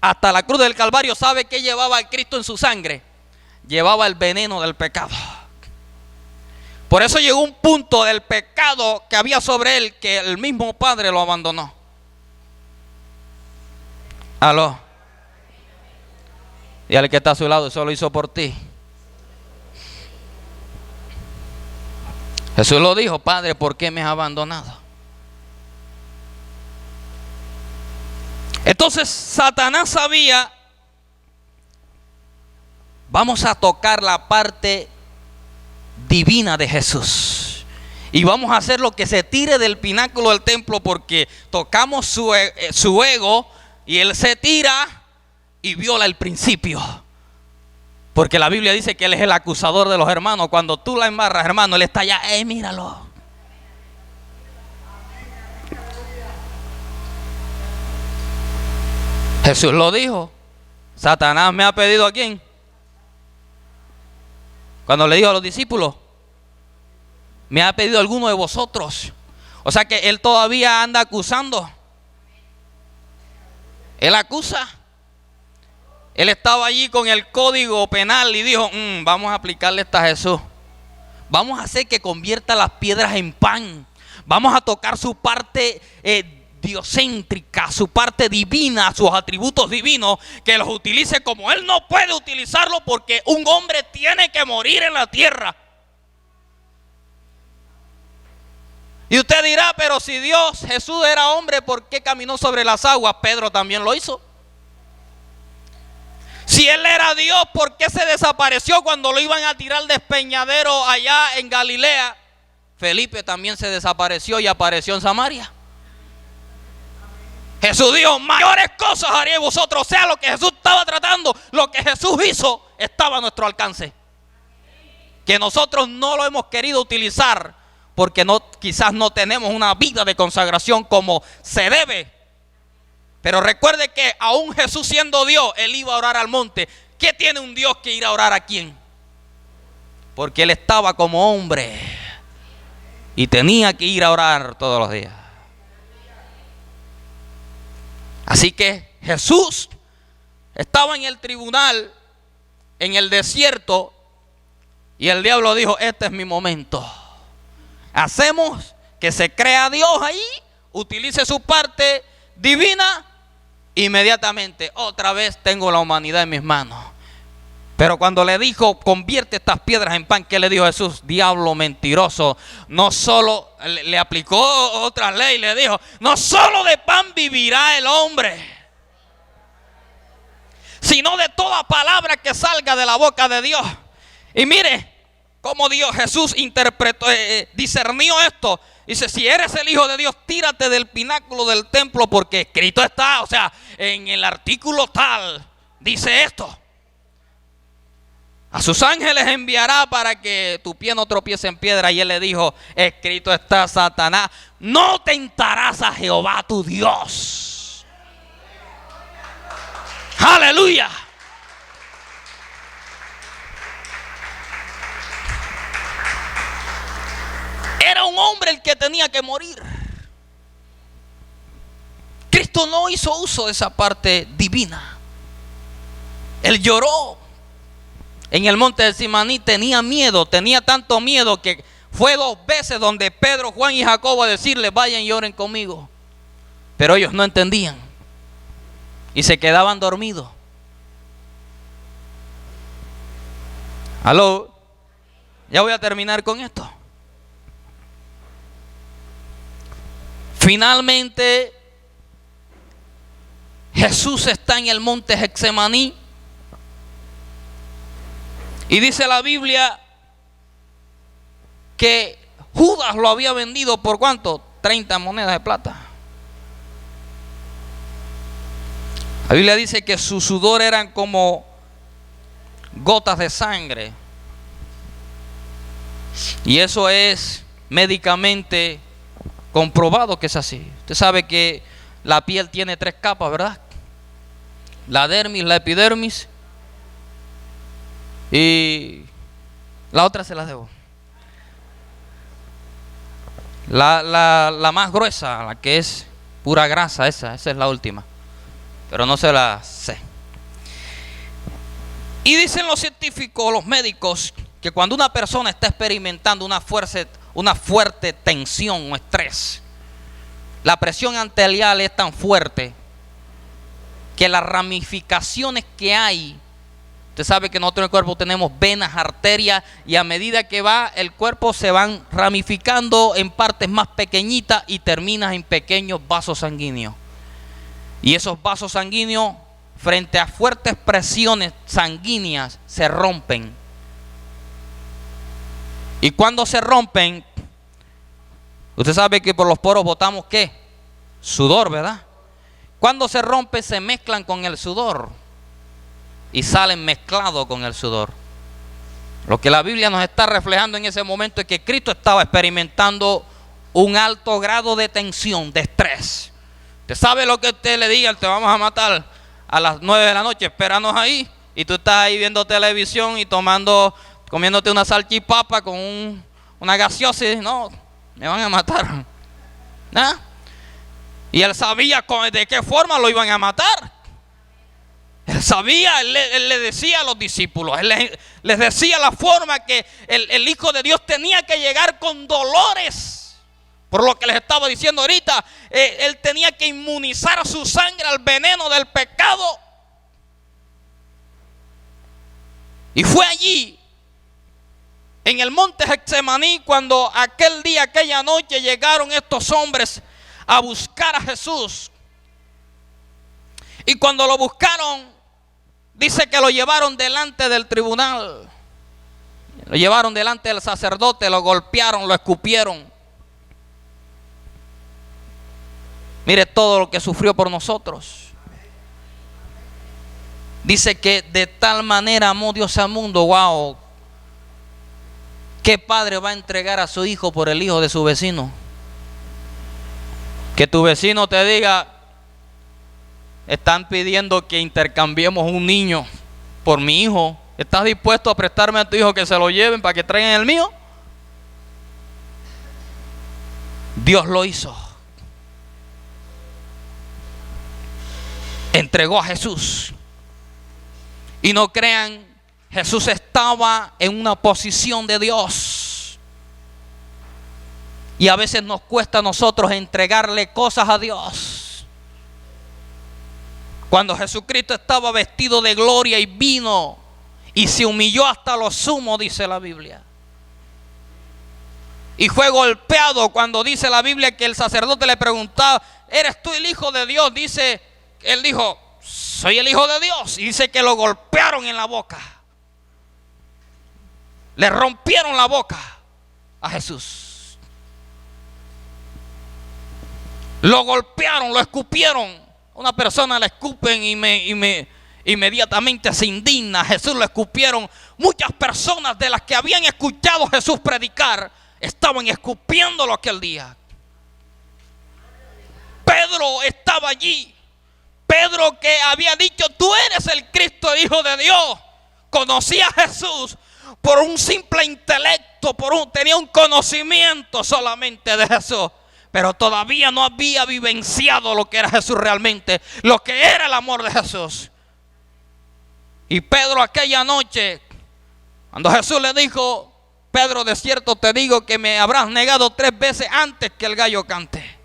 hasta la cruz del Calvario. ¿Sabe qué llevaba el Cristo en su sangre? Llevaba el veneno del pecado. Por eso llegó un punto del pecado que había sobre él que el mismo Padre lo abandonó. Aló. Y al que está a su lado, eso lo hizo por ti. Jesús lo dijo, Padre, ¿por qué me has abandonado? Entonces Satanás sabía, vamos a tocar la parte divina de Jesús y vamos a hacer lo que se tire del pináculo del templo, porque tocamos su ego y él se tira y viola el principio, porque la Biblia dice que él es el acusador de los hermanos. Cuando tú la embarras, hermano, él está allá, míralo. Jesús lo dijo. Satanás me ha pedido ¿a quién? Cuando le dijo a los discípulos, me ha pedido alguno de vosotros. O sea que él todavía anda acusando. Él acusa. Él estaba allí con el código penal y dijo, vamos a aplicarle esta a Jesús. Vamos a hacer que convierta las piedras en pan. Vamos a tocar su parte diocéntrica, su parte divina, sus atributos divinos, que los utilice como él no puede utilizarlo, porque un hombre tiene que morir en la tierra. Y usted dirá, pero si Jesús era hombre, ¿por qué caminó sobre las aguas? Pedro también lo hizo. Si él era Dios, ¿por qué se desapareció cuando lo iban a tirar de despeñadero allá en Galilea? Felipe también se desapareció y apareció en Samaria. Jesús dijo, mayores cosas haréis vosotros. O sea, lo que Jesús estaba tratando, lo que Jesús hizo, estaba a nuestro alcance. Que nosotros no lo hemos querido utilizar porque quizás no tenemos una vida de consagración como se debe. Pero recuerde que aún Jesús siendo Dios, Él iba a orar al monte. ¿Qué tiene un Dios que ir a orar a quién? Porque Él estaba como hombre y tenía que ir a orar todos los días. Así que Jesús estaba en el tribunal, en el desierto, y el diablo dijo: este es mi momento. Hacemos que se crea Dios ahí, utilice su parte divina, inmediatamente otra vez tengo la humanidad en mis manos. Pero cuando le dijo: convierte estas piedras en pan, ¿qué le dijo Jesús? Diablo mentiroso. No solo le aplicó otra ley, le dijo: no solo de pan vivirá el hombre, sino de toda palabra que salga de la boca de Dios. Y mire cómo Jesús interpretó, discernió esto. Dice: si eres el Hijo de Dios, tírate del pináculo del templo, porque escrito está, o sea, en el artículo tal, dice esto: a sus ángeles enviará para que tu pie no tropiece en piedra. Y él le dijo: escrito está, Satanás, no tentarás a Jehová tu Dios. Aleluya. Era un hombre el que tenía que morir. Cristo no hizo uso de esa parte divina. Él lloró en el monte de Sinaí, tenía miedo, tenía tanto miedo que fue 2 veces donde Pedro, Juan y Jacobo a decirle: vayan y oren conmigo. Pero ellos no entendían y se quedaban dormidos. Aló, ya voy a terminar con esto. Finalmente Jesús está en el monte Getsemaní. Y dice la Biblia que Judas lo había vendido por ¿cuánto? 30 monedas de plata. La Biblia dice que su sudor eran como gotas de sangre. Y eso es médicamente comprobado que es así. Usted sabe que la piel tiene 3 capas, ¿verdad? La dermis, la epidermis y la otra se las debo. La más gruesa, la que es pura grasa, esa es la última. Pero no se la sé. Y dicen los científicos, los médicos, que cuando una persona está experimentando una fuerte tensión o estrés, la presión arterial es tan fuerte que las ramificaciones que hay, usted sabe que nosotros en el cuerpo tenemos venas, arterias, y a medida que va el cuerpo se van ramificando en partes más pequeñitas y terminan en pequeños vasos sanguíneos. Y esos vasos sanguíneos, frente a fuertes presiones sanguíneas, se rompen. Y cuando se rompen, usted sabe que por los poros botamos ¿qué? Sudor, ¿verdad? Cuando se rompe, se mezclan con el sudor y salen mezclados con el sudor. Lo que la Biblia nos está reflejando en ese momento es que Cristo estaba experimentando un alto grado de tensión, de estrés. Usted sabe lo que usted le diga: te vamos a matar a las 9 de la noche, espéranos ahí. Y tú estás ahí viendo televisión y comiéndote una salchipapa con una gaseosa, y no, me van a matar. ¿Ah? Y él sabía de qué forma lo iban a matar. Él sabía, él le decía a los discípulos, él les decía la forma que el Hijo de Dios tenía que llegar con dolores. Por lo que les estaba diciendo ahorita, él tenía que inmunizar su sangre al veneno del pecado. Y fue allí, en el monte Getsemaní, cuando aquel día, aquella noche, llegaron estos hombres a buscar a Jesús. Y cuando lo buscaron, dice que lo llevaron delante del tribunal. Lo llevaron delante del sacerdote, lo golpearon, lo escupieron. Mire todo lo que sufrió por nosotros. Dice que de tal manera amó Dios al mundo, wow, ¿Qué padre va a entregar a su hijo por el hijo de su vecino? Que tu vecino te diga: están pidiendo que intercambiemos un niño por mi hijo. ¿Estás dispuesto a prestarme a tu hijo que se lo lleven para que traigan el mío? Dios lo hizo. Entregó a Jesús. Y no crean, Jesús estaba en una posición de Dios. Y a veces nos cuesta a nosotros entregarle cosas a Dios. Cuando Jesucristo estaba vestido de gloria y vino y se humilló hasta lo sumo, dice la Biblia. Y fue golpeado cuando dice la Biblia que el sacerdote le preguntaba: ¿eres tú el Hijo de Dios? Él dijo: soy el Hijo de Dios. Y dice que lo golpearon en la boca. Le rompieron la boca a Jesús. Lo golpearon, lo escupieron. Una persona le escupen y inmediatamente se indigna. Jesús lo escupieron. Muchas personas de las que habían escuchado a Jesús predicar estaban escupiéndolo aquel día. Pedro estaba allí. Pedro, que había dicho: tú eres el Cristo, el Hijo de Dios, conocía a Jesús por un simple intelecto, tenía un conocimiento solamente de Jesús, pero todavía no había vivenciado lo que era Jesús realmente, lo que era el amor de Jesús. Y Pedro aquella noche, cuando Jesús le dijo: Pedro, de cierto te digo que me habrás negado 3 veces antes que el gallo cante.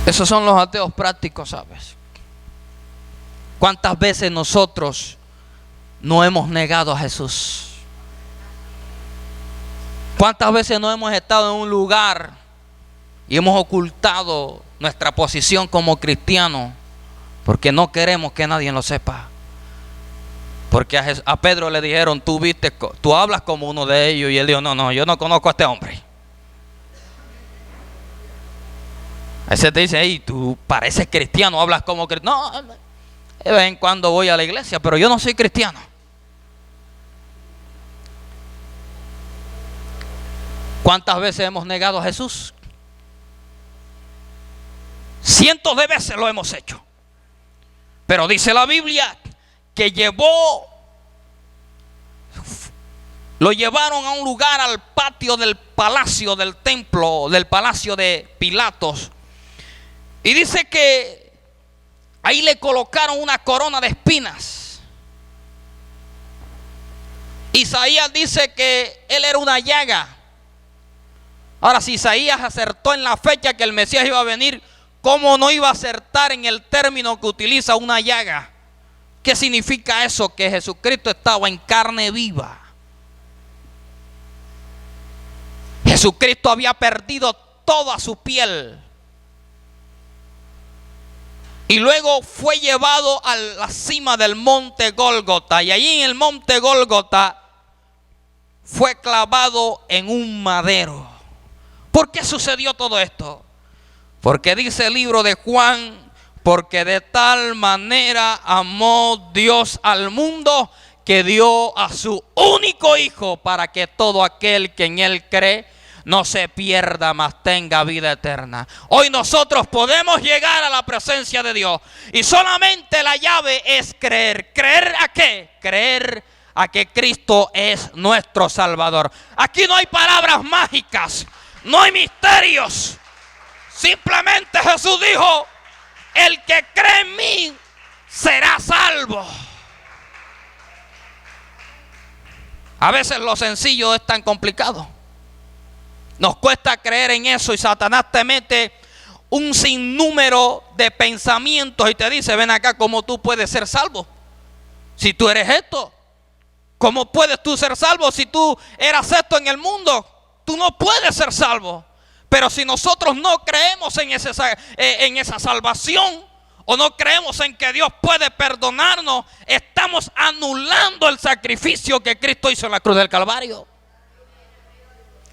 Esos son los ateos prácticos, ¿sabes? ¿Cuántas veces nosotros no hemos negado a Jesús? ¿Cuántas veces no hemos estado en un lugar y hemos ocultado nuestra posición como cristianos porque no queremos que nadie lo sepa? Porque a Pedro le dijeron: tú hablas como uno de ellos. Y él dijo: no, yo no conozco a este hombre. A ese te dice: hey, tú pareces cristiano, hablas como cristiano. No, de vez en cuando voy a la iglesia, pero yo no soy cristiano. ¿Cuántas veces hemos negado a Jesús? Cientos de veces lo hemos hecho. Pero dice la Biblia que lo llevaron a un lugar, al patio del palacio del templo, del palacio de Pilatos. Y dice que ahí le colocaron una corona de espinas. Isaías dice que él era una llaga. Ahora, si Isaías acertó en la fecha que el Mesías iba a venir, ¿cómo no iba a acertar en el término que utiliza, una llaga? ¿Qué significa eso? Que Jesucristo estaba en carne viva. Jesucristo había perdido toda su piel. Y luego fue llevado a la cima del monte Gólgota. Y allí en el monte Gólgota fue clavado en un madero. ¿Por qué sucedió todo esto? Porque dice el libro de Juan: porque de tal manera amó Dios al mundo, que dio a su único Hijo, para que todo aquel que en Él cree no se pierda, mas tenga vida eterna. Hoy nosotros podemos llegar a la presencia de Dios, y solamente la llave es creer. ¿Creer a qué? Creer a que Cristo es nuestro Salvador. Aquí no hay palabras mágicas, no hay misterios. Simplemente Jesús dijo: el que cree en mí será salvo. A veces lo sencillo es tan complicado. Nos cuesta creer en eso, y Satanás te mete un sinnúmero de pensamientos y te dice: ven acá, ¿cómo tú puedes ser salvo? Si tú eres esto, ¿cómo puedes tú ser salvo? Si tú eras esto en el mundo, tú no puedes ser salvo. Pero si nosotros no creemos en esa salvación, o no creemos en que Dios puede perdonarnos, estamos anulando el sacrificio que Cristo hizo en la cruz del Calvario.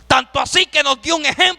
Tanto así que nos dio un ejemplo.